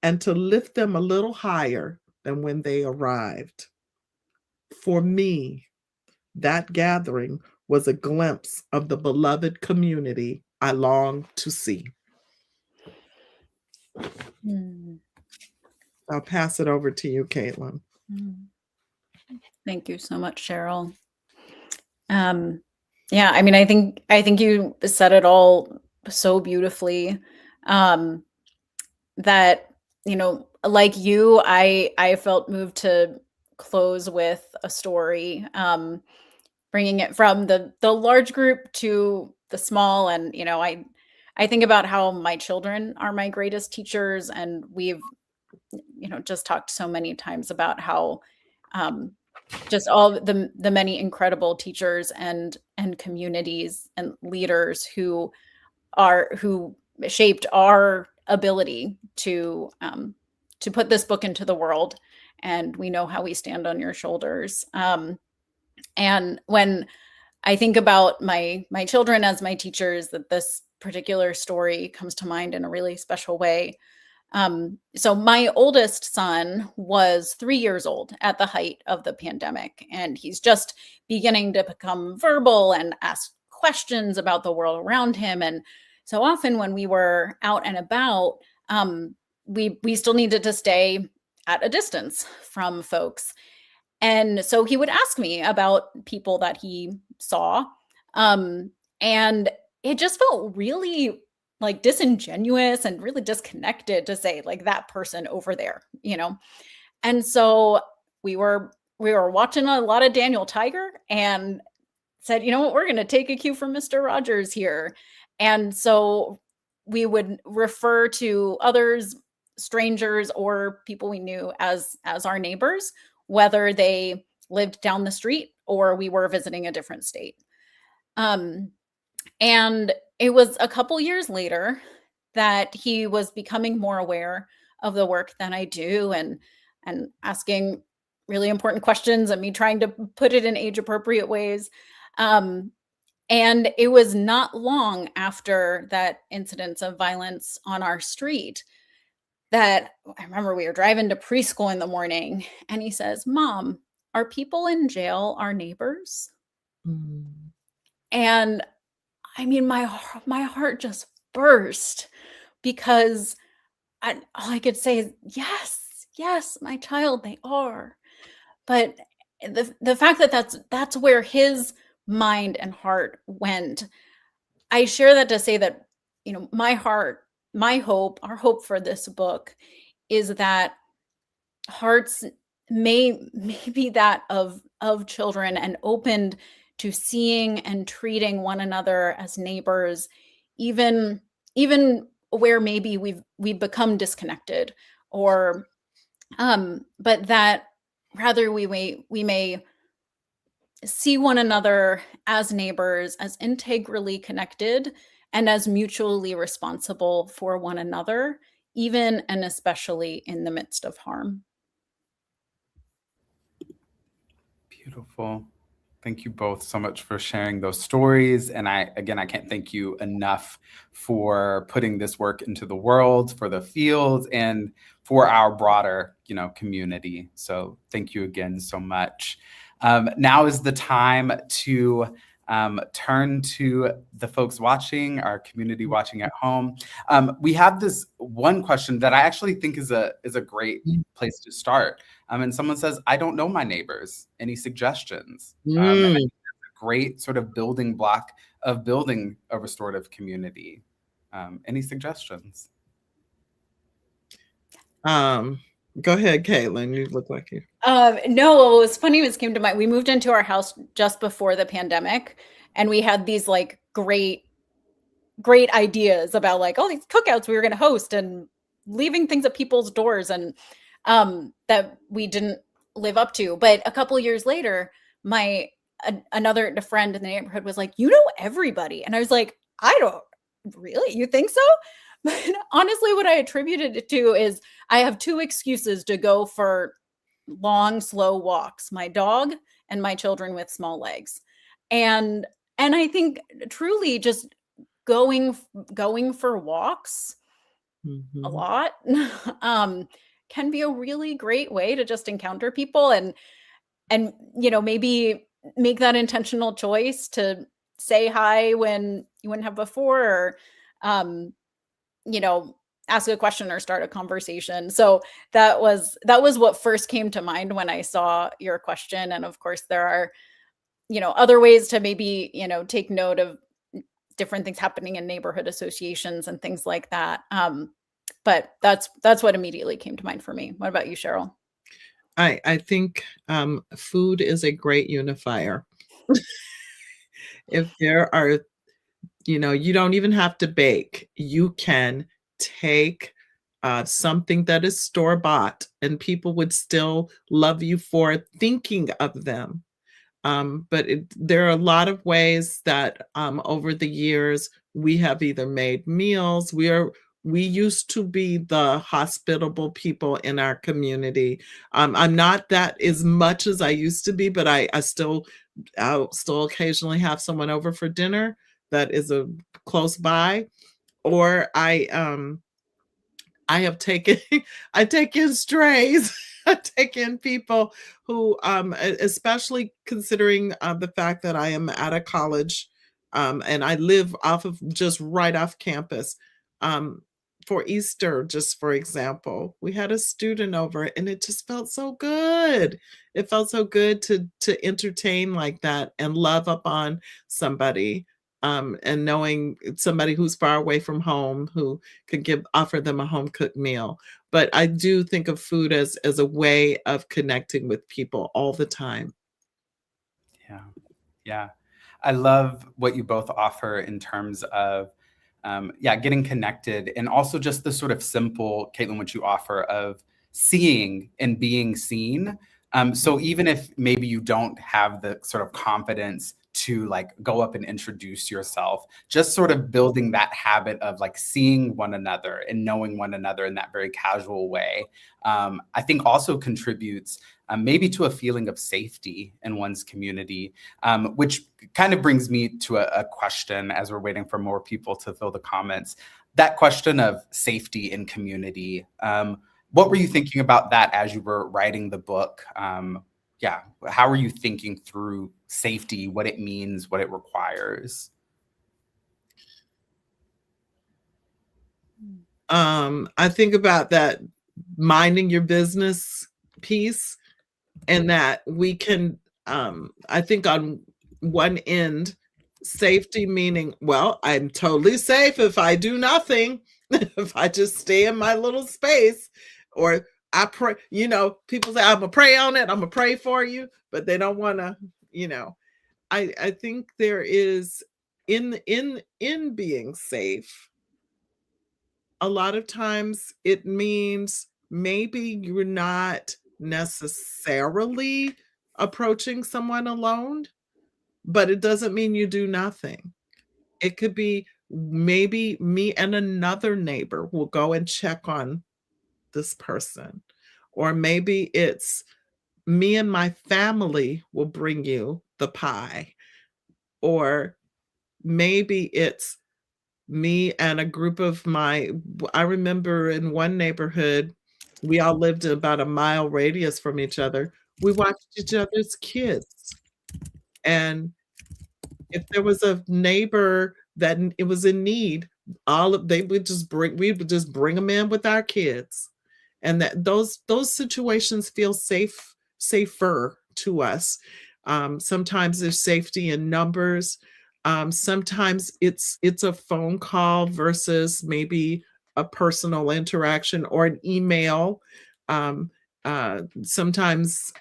B: and to lift them a little higher than when they arrived. For me, that gathering was a glimpse of the beloved community I long to see.
C: Mm.
B: I'll pass it over to you, Caitlin.
C: Thank you so much, Sheryl. Yeah, I mean, I think you said it all so beautifully. That, you know, like you, I felt moved to close with a story, bringing it from the large group to the small. And you know, I think about how my children are my greatest teachers, and we've, you know, just talked so many times about how just all the many incredible teachers and communities and leaders who shaped our ability to put this book into the world. And we know how we stand on your shoulders. And when I think about my children as my teachers, that this particular story comes to mind in a really special way. So my oldest son was 3 years old at the height of the pandemic, and he's just beginning to become verbal and ask questions about the world around him. And so often when we were out and about, we still needed to stay at a distance from folks. And so he would ask me about people that he saw. And it just felt really like disingenuous and really disconnected to say like that person over there, you know? And so we were watching a lot of Daniel Tiger and said, you know what, we're going to take a cue from Mr. Rogers here. And so we would refer to others, strangers, or people we knew as our neighbors, whether they lived down the street or we were visiting a different state. And it was a couple years later that he was becoming more aware of the work that I do, and asking really important questions and me trying to put it in age appropriate ways. And it was not long after that incidence of violence on our street that I remember we were driving to preschool in the morning, and he says, "Mom, are people in jail our neighbors?"
B: Mm.
C: And I mean, my heart just burst, because all I could say is, yes, Yes, my child, they are. But the fact that that's where his mind and heart went. I share that to say that, my heart, my hope, our hope for this book is that hearts may be that of children, and opened to seeing and treating one another as neighbors, even where maybe we've become disconnected, or but that rather we may see one another as neighbors, as integrally connected, and as mutually responsible for one another, even and especially in the midst of harm.
A: Beautiful. Thank you both so much for sharing those stories. And I can't thank you enough for putting this work into the world, for the field, and for our broader, community. So thank you again so much. Now is the time to turn to the folks watching, our community watching at home. We have this one question that I actually think is a great place to start. And someone says, I don't know my neighbors. Any suggestions? And I think that's a great sort of building block of building a restorative community. Any suggestions?
B: Go ahead, Caitlin. You look like you.
C: No, what was funny was came to mind. We moved into our house just before the pandemic, and we had these like great ideas about like all these cookouts we were going to host, and leaving things at people's doors, and that we didn't live up to. But a couple of years later, another friend in the neighborhood was like, everybody. And I was like, I don't really, you think so? But honestly, what I attributed it to is I have two excuses to go for long, slow walks: my dog and my children with small legs. And I think truly just going for walks a lot can be a really great way to just encounter people, and maybe make that intentional choice to say hi when you wouldn't have before, or ask a question or start a conversation. So that was what first came to mind when I saw your question. And of course there are other ways to maybe take note of different things happening in neighborhood associations and things like that. But that's what immediately came to mind for me. What about you, Sheryl?
B: I think food is a great unifier. If there are, you don't even have to bake. You can take something that is store-bought, and people would still love you for thinking of them. But there are a lot of ways that over the years we have either made meals. We used to be the hospitable people in our community. I'm not that as much as I used to be, but I'll still occasionally have someone over for dinner that is close by, or I have taken I take in strays. I take in people who, especially considering the fact that I am at a college, and I live just right off campus. Um, for Easter, just for example, we had a student over, and it just felt so good. It felt so good to entertain like that and love upon somebody, and knowing somebody who's far away from home who could offer them a home cooked meal. But I do think of food as a way of connecting with people all the time.
A: Yeah. Yeah. I love what you both offer in terms of, getting connected, and also just the sort of simple, Caitlin, what you offer of seeing and being seen. So even if maybe you don't have the sort of confidence to like go up and introduce yourself, just sort of building that habit of like seeing one another and knowing one another in that very casual way, I think also contributes maybe to a feeling of safety in one's community, which kind of brings me to a question as we're waiting for more people to fill the comments. That question of safety in community. What were you thinking about that as you were writing the book? How are you thinking through safety, what it means, what it requires?
B: I think about that minding your business piece, and that we can, I think on one end, safety meaning, well, I'm totally safe if I do nothing, if I just stay in my little space, or I pray, people say, I'm gonna pray on it, I'm gonna pray for you, but they don't wanna, I think there is in being safe, a lot of times it means maybe you're not necessarily approaching someone alone, but it doesn't mean you do nothing. It could be maybe me and another neighbor will go and check on this person. Or maybe it's me and my family will bring you the pie. Or maybe it's me and a group of I remember in one neighborhood, we all lived in about a mile radius from each other. We watched each other's kids. And if there was a neighbor that it was in need, we would just bring them in with our kids. And that those situations feel safer to us. Sometimes there's safety in numbers. Sometimes it's a phone call versus maybe a personal interaction or an email. Sometimes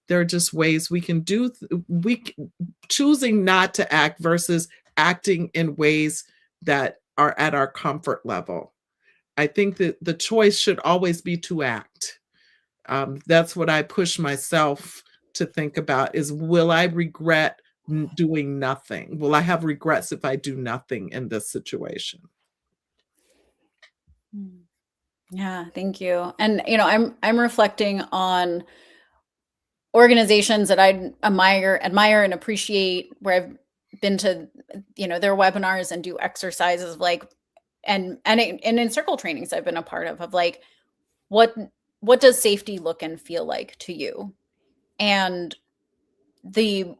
B: there are just ways we can choosing not to act versus acting in ways that are at our comfort level. I think that the choice should always be to act. That's what I push myself to think about is, will I regret doing nothing? Will I have regrets if I do nothing in this situation?
C: Yeah, thank you. And I'm reflecting on organizations that I admire and appreciate, where I've been to their webinars and do exercises like and in circle trainings I've been a part of like what does safety look and feel like to you? And the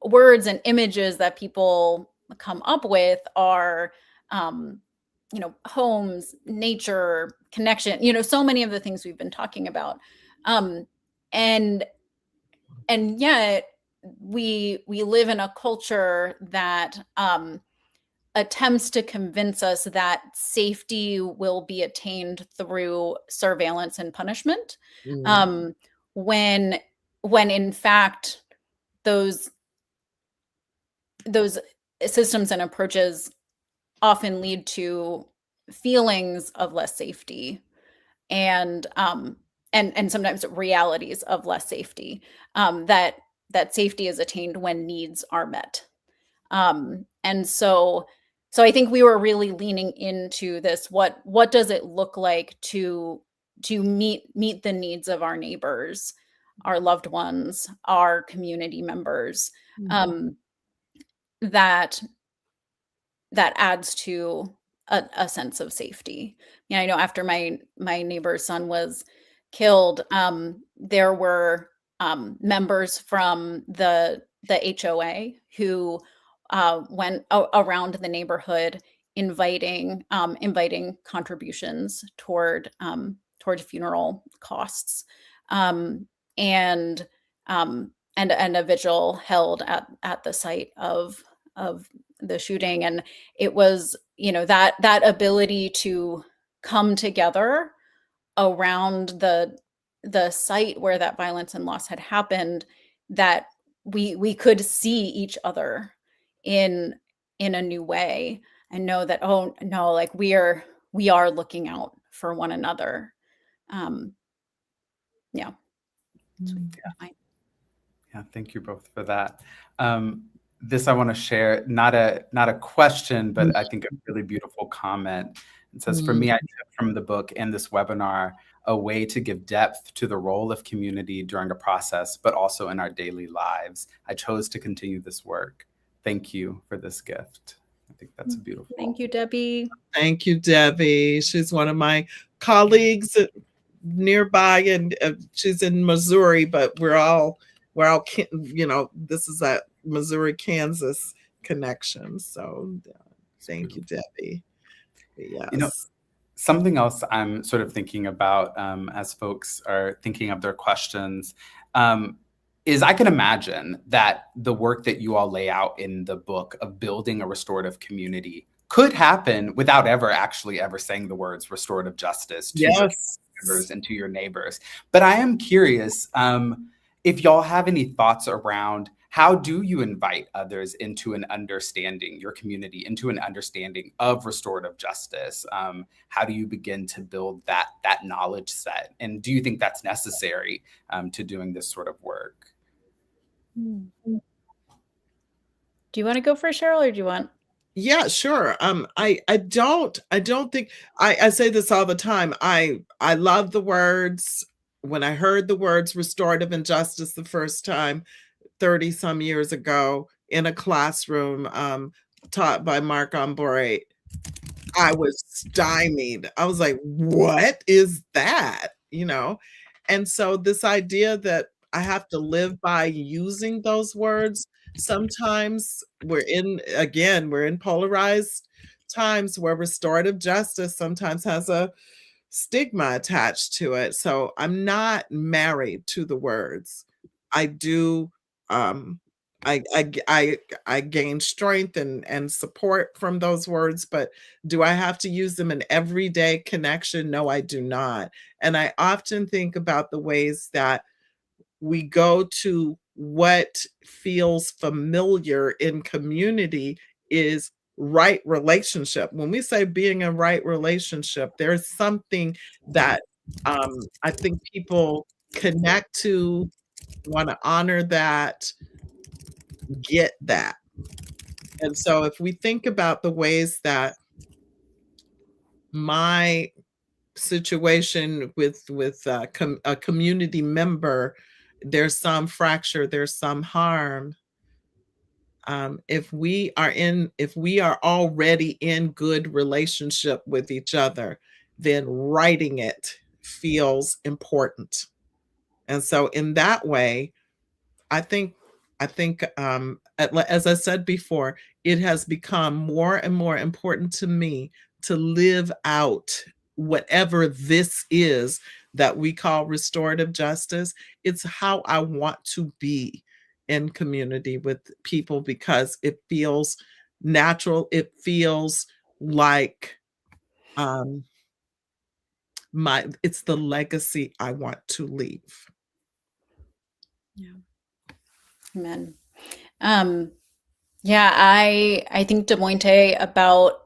C: words and images that people come up with are homes, nature, connection, so many of the things we've been talking about. And yet we live in a culture that attempts to convince us that safety will be attained through surveillance and punishment, when in fact those systems and approaches often lead to feelings of less safety, and sometimes realities of less safety, that safety is attained when needs are met. And so I think we were really leaning into this. What does it look like to meet the needs of our neighbors, our loved ones, our community members, that adds to a sense of safety. I know after my neighbor's son was killed, there were members from the HOA who went around the neighborhood inviting contributions toward funeral costs, and a vigil held at the site of the shooting. And it was that ability to come together around the site where that violence and loss had happened, that we could see each other in a new way, and know that, oh no, like we are looking out for one another. Yeah.
A: Yeah, thank you both for that. This I want to share, not a question, but I think a really beautiful comment. It says, for me, I took from the book and this webinar a way to give depth to the role of community during a process, but also in our daily lives. I chose to continue this work. Thank you for this gift. I think that's a beautiful.
C: Thank you, Debbie.
B: Thank you, Debbie. She's one of my colleagues nearby, and she's in Missouri, but we're all, this is that Missouri, Kansas connection. So thank you, Debbie. Yes.
A: Something else I'm sort of thinking about as folks are thinking of their questions is I can imagine that the work that you all lay out in the book of building a restorative community could happen without ever saying the words restorative justice to your
B: Yes.
A: members and to your neighbors. But I am curious if y'all have any thoughts around how do you invite others into an understanding, your community into an understanding of restorative justice? How do you begin to build that knowledge set? And do you think that's necessary to doing this sort of work?
C: Do you want to go first, Cheryl, or do you want?
B: Yeah, sure. I don't think I say this all the time. I love the words. When I heard the words restorative and justice the first time, 30 some years ago in a classroom, taught by Mark Ambore, I was stymied. I was like, "What is that?" You know? And so this idea that I have to live by using those words, sometimes we're in polarized times where restorative justice sometimes has a stigma attached to it. So I'm not married to the words. I do um I gain strength and support from those words, but do I have to use them in everyday connection? No, I do not. And I often think about the ways that we go to what feels familiar in community is right relationship. When we say being a right relationship, there's something that I think people connect to, want to honor that, get that. And so if we think about the ways that my situation with a community member, there's some fracture, there's some harm. If we are already in good relationship with each other, then writing it feels important. And so in that way, I think as I said before, it has become more and more important to me to live out whatever this is that we call restorative justice. It's how I want to be in community with people because it feels natural. It feels like um it's the legacy I want to leave.
C: Yeah. Amen. Um, yeah, I think De Mointe about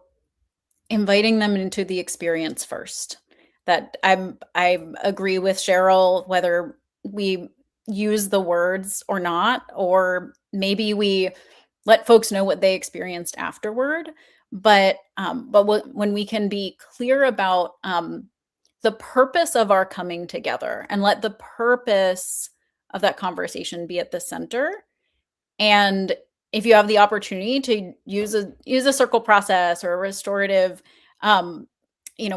C: inviting them into the experience first. That I agree with Cheryl, whether we use the words or not, or maybe we let folks know what they experienced afterward. But when we can be clear about the purpose of our coming together and let the purpose of that conversation be at the center. And if you have the opportunity to use a circle process or a restorative um,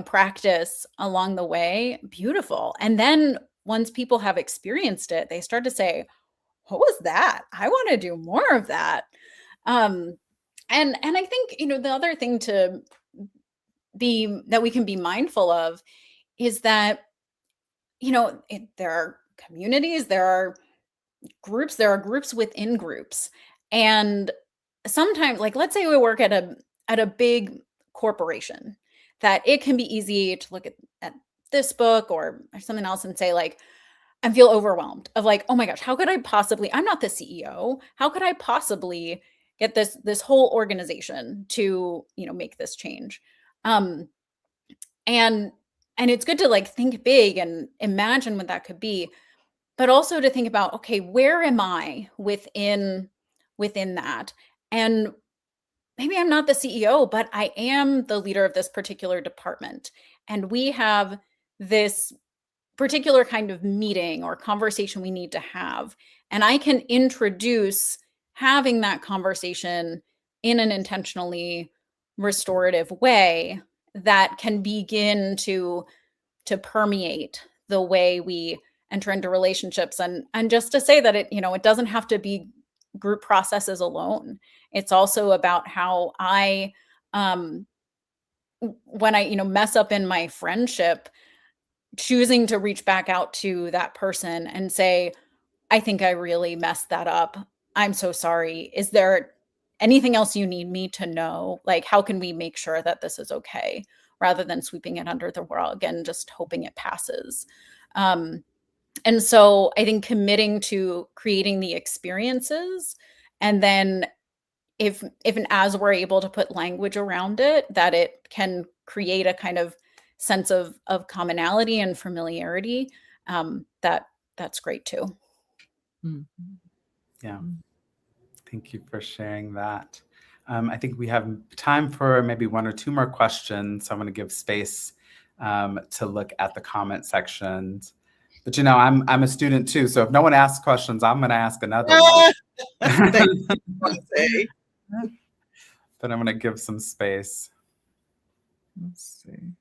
C: practice along the way, beautiful. And then once people have experienced it, they start to say, what was that? I want to do more of that. Um, and I think, the other thing to be that we can be mindful of is that, there are communities, there are groups within groups. And sometimes, like, let's say we work at a big corporation, that it can be easy to look at this book or something else and say, like, I feel overwhelmed of, like, oh my gosh, how could I possibly, I'm not the CEO, how could I possibly get this whole organization to, make this change? Um and and it's good to, like, think big and imagine what that could be, but also to think about, okay, where am I within that? And maybe I'm not the CEO, but I am the leader of this particular department. And we have this particular kind of meeting or conversation we need to have. And I can introduce having that conversation in an intentionally restorative way that can begin to permeate the way we enter into relationships. And just to say that it doesn't have to be group processes alone. It's also about how I um when I, mess up in my friendship, choosing to reach back out to that person and say, I think I really messed that up. I'm so sorry. Is there anything else you need me to know? Like, how can we make sure that this is okay? Rather than sweeping it under the rug and just hoping it passes. And so I think committing to creating the experiences, and then if and as we're able to put language around it, that it can create a kind of sense of commonality and familiarity, that's great too.
B: Mhm.
A: Yeah. Thank you for sharing that. I think we have time for maybe one or two more questions. So I'm going to give space to look at the comment sections. But I'm a student too, so if no one asks questions, I'm going to ask another one.
B: Thank you, Jose.
A: But I'm going to give some space.
B: Let's see.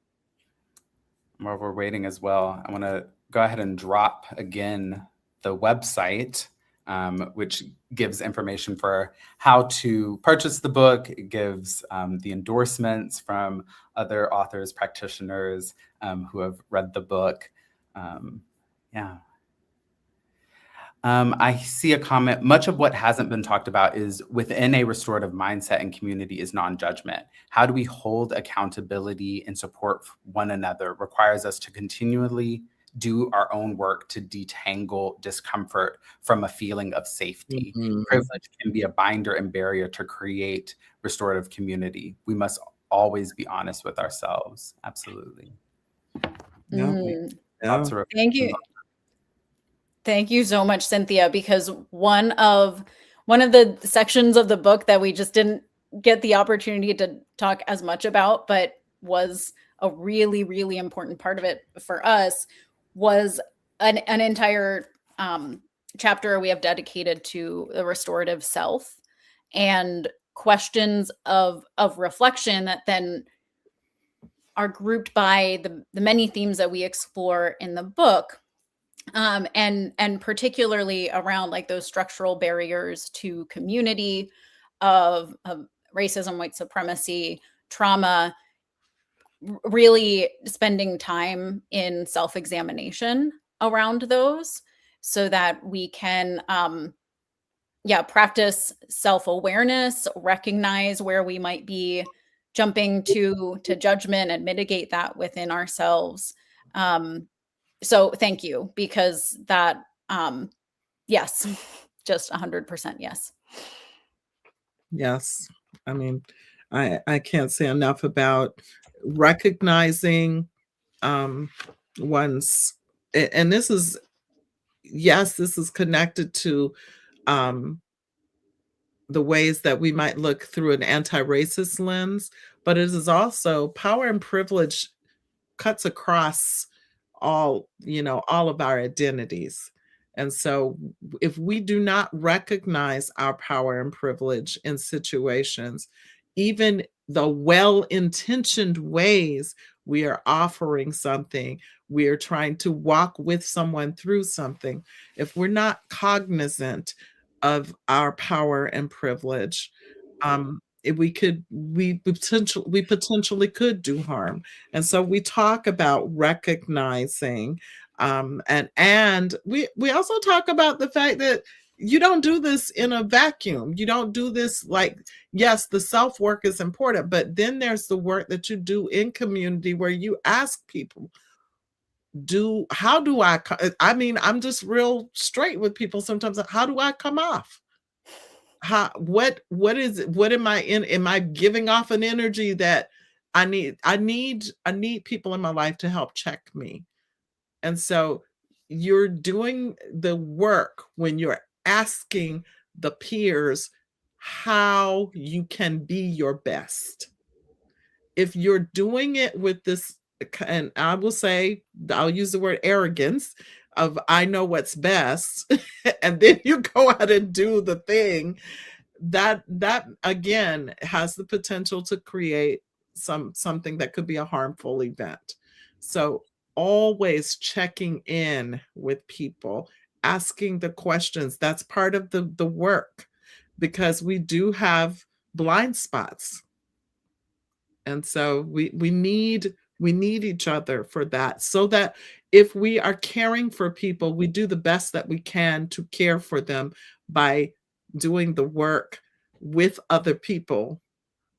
A: While we're waiting as well, I want to go ahead and drop again the website, which gives information for how to purchase the book. It gives the endorsements from other authors, practitioners who have read the book. Yeah. I see a comment. Much of what hasn't been talked about is within a restorative mindset and community is non-judgment. How do we hold accountability and support one another requires us to continually do our own work to detangle discomfort from a feeling of safety.
B: Mhm.
A: Privilege can be a binder and barrier to create restorative community. We must always be honest with ourselves. Absolutely.
B: Yeah.
A: Lots of
C: Thank you. Thank you so much, Cynthia, because one of the sections of the book that we just didn't get the opportunity to talk as much about, but was a really, really important part of it for us, was an entire chapter we have dedicated to the restorative self and questions of reflection that then are grouped by the many themes that we explore in the book, and particularly around like those structural barriers to community of racism, white supremacy, trauma, really spending time in self-examination around those so that we can practice self-awareness, recognize where we might be jumping to judgment and mitigate that within ourselves. So thank you, because that yes, just 100% yes.
B: Yes. I mean, I can't say enough about recognizing one's and this is, yes, this is connected to um the ways that we might look through an anti-racist lens, but it is also power and privilege cuts across all of our identities. And so if we do not recognize our power and privilege in situations, even the well-intentioned ways we are offering something, we are trying to walk with someone through something, if we're not cognizant of our power and privilege, we potentially could do harm. And so we talk about recognizing, and we also talk about the fact that you don't do this in a vacuum. You don't do this like, yes, the self work is important, but then there's the work that you do in community where you ask people, how do I mean, I'm just real straight with people sometimes. How do I come off? What is it? What am I giving off an energy that I need people in my life to help check me. And so you're doing the work when you're asking the peers how you can be your best. If you're doing it with this, and I will say, I'll use the word arrogance of I know what's best, and then you go out and do the thing, that again has the potential to create something that could be a harmful event. So always checking in with people, asking the questions, that's part of the work, because we do have blind spots. And so we need each other for that, so that if we are caring for people, we do the best that we can to care for them by doing the work with other people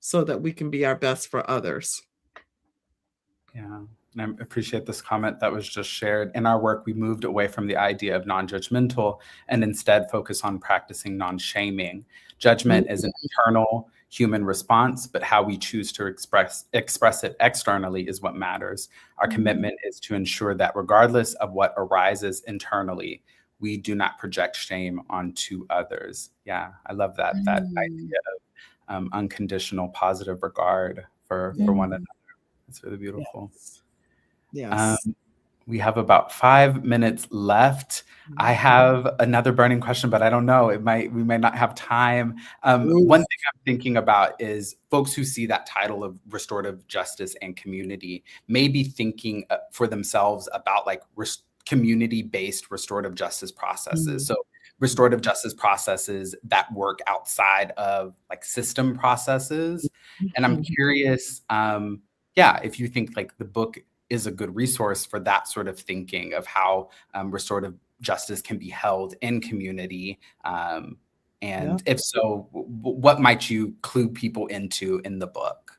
B: so that we can be our best for others.
A: Yeah. And I appreciate this comment that was just shared. In our work, we moved away from the idea of non-judgmental and instead focus on practicing non-shaming. Judgment is an internal human response, but how we choose to express it externally is what matters. Our commitment is to ensure that regardless of what arises internally, we do not project shame onto others. Yeah, I love that idea of unconditional positive regard for one another. It's really beautiful.
B: Yes.
A: We have about 5 minutes left. I have another burning question, but I don't know. We might not have time. One thing I'm thinking about is folks who see that title of restorative justice and community may be thinking for themselves about like community-based restorative justice processes. So restorative justice processes that work outside of like system processes. And I'm curious, if you think like the book is a good resource for that sort of thinking of how restorative justice can be held in community. And if so, what might you clue people into in the book?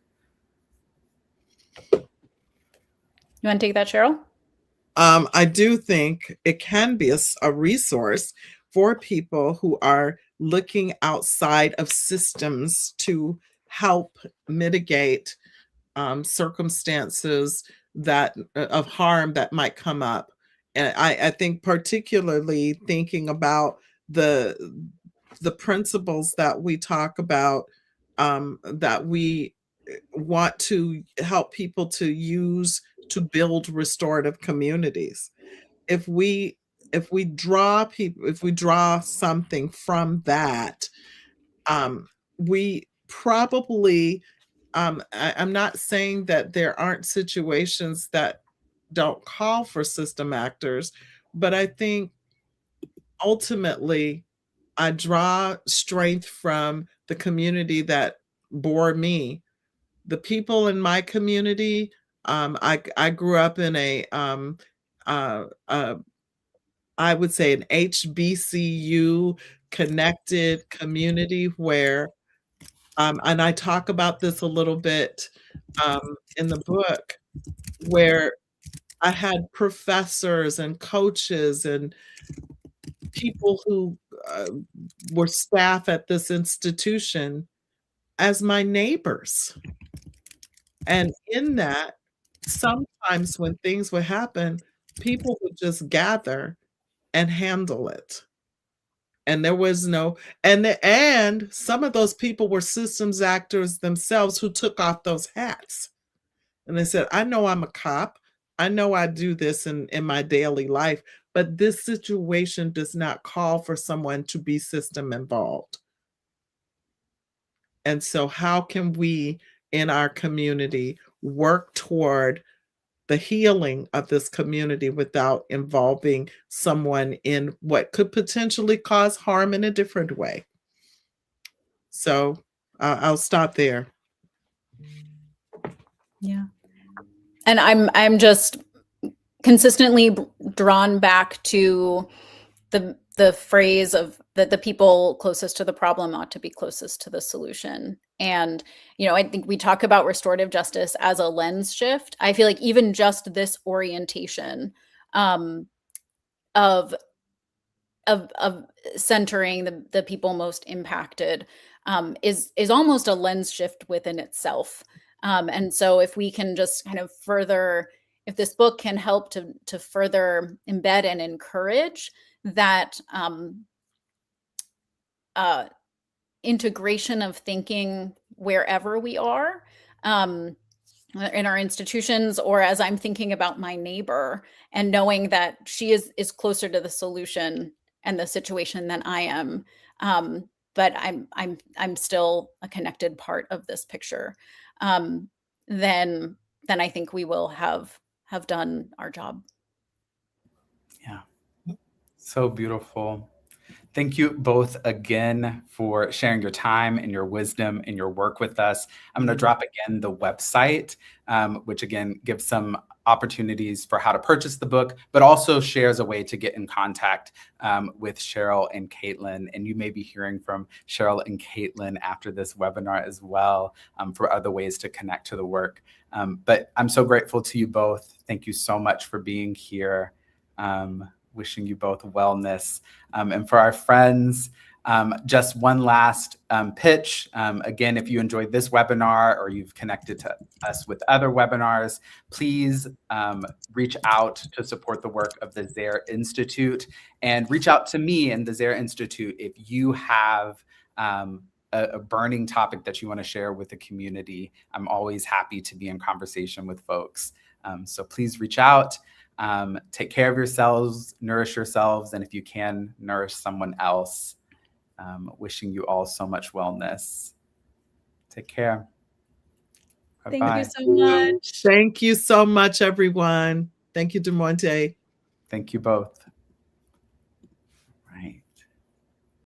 C: You want to take that, Sheryl?
B: I do think it can be a resource for people who are looking outside of systems to help mitigate circumstances that of harm that might come up. And I think particularly thinking about the principles that we talk about, that we want to help people to use to build restorative communities. If we draw something from that, we probably, I'm not saying that there aren't situations that don't call for system actors, but I think ultimately I draw strength from the community that bore me. The people in my community, I grew up in a, I would say an HBCU connected community where, and I talk about this a little bit in the book, where I had professors and coaches and people who were staff at this institution as my neighbors. And in that, sometimes when things would happen, people would just gather and handle it. And there was no, and some of those people were systems actors themselves who took off those hats. And they said, I know I'm a cop. I know I do this in my daily life, but this situation does not call for someone to be system involved. And so how can we in our community work toward the healing of this community without involving someone in what could potentially cause harm in a different way? So I'll stop there.
C: Yeah. And I'm just consistently drawn back to the phrase of that the people closest to the problem ought to be closest to the solution. And, I think we talk about restorative justice as a lens shift. I feel like even just this orientation of centering the people most impacted is almost a lens shift within itself. And so if we can just kind of further, if this book can help to further embed and encourage that integration of thinking wherever we are, in our institutions, or as I'm thinking about my neighbor and knowing that she is closer to the solution and the situation than I am, but I'm still a connected part of this picture, then I think we will have done our job.
A: Yeah, so beautiful. Thank you both again for sharing your time and your wisdom and your work with us. I'm going to drop again the website, which again gives some opportunities for how to purchase the book, but also shares a way to get in contact with Sheryl and Caitlin. And you may be hearing from Sheryl and Caitlin after this webinar as well for other ways to connect to the work. But I'm so grateful to you both. Thank you so much for being here. Wishing you both wellness. And for our friends, just one last pitch. Again, if you enjoyed this webinar or you've connected to us with other webinars, please reach out to support the work of the Zaire Institute, and reach out to me and the Zaire Institute if you have a burning topic that you want to share with the community. I'm always happy to be in conversation with folks. So please reach out. Take care of yourselves, nourish yourselves, and if you can, nourish someone else. Wishing you all so much wellness. Take care. Bye-bye.
C: Thank you so much.
B: Thank you so much, everyone. Thank you, DeMonte.
A: Thank you both.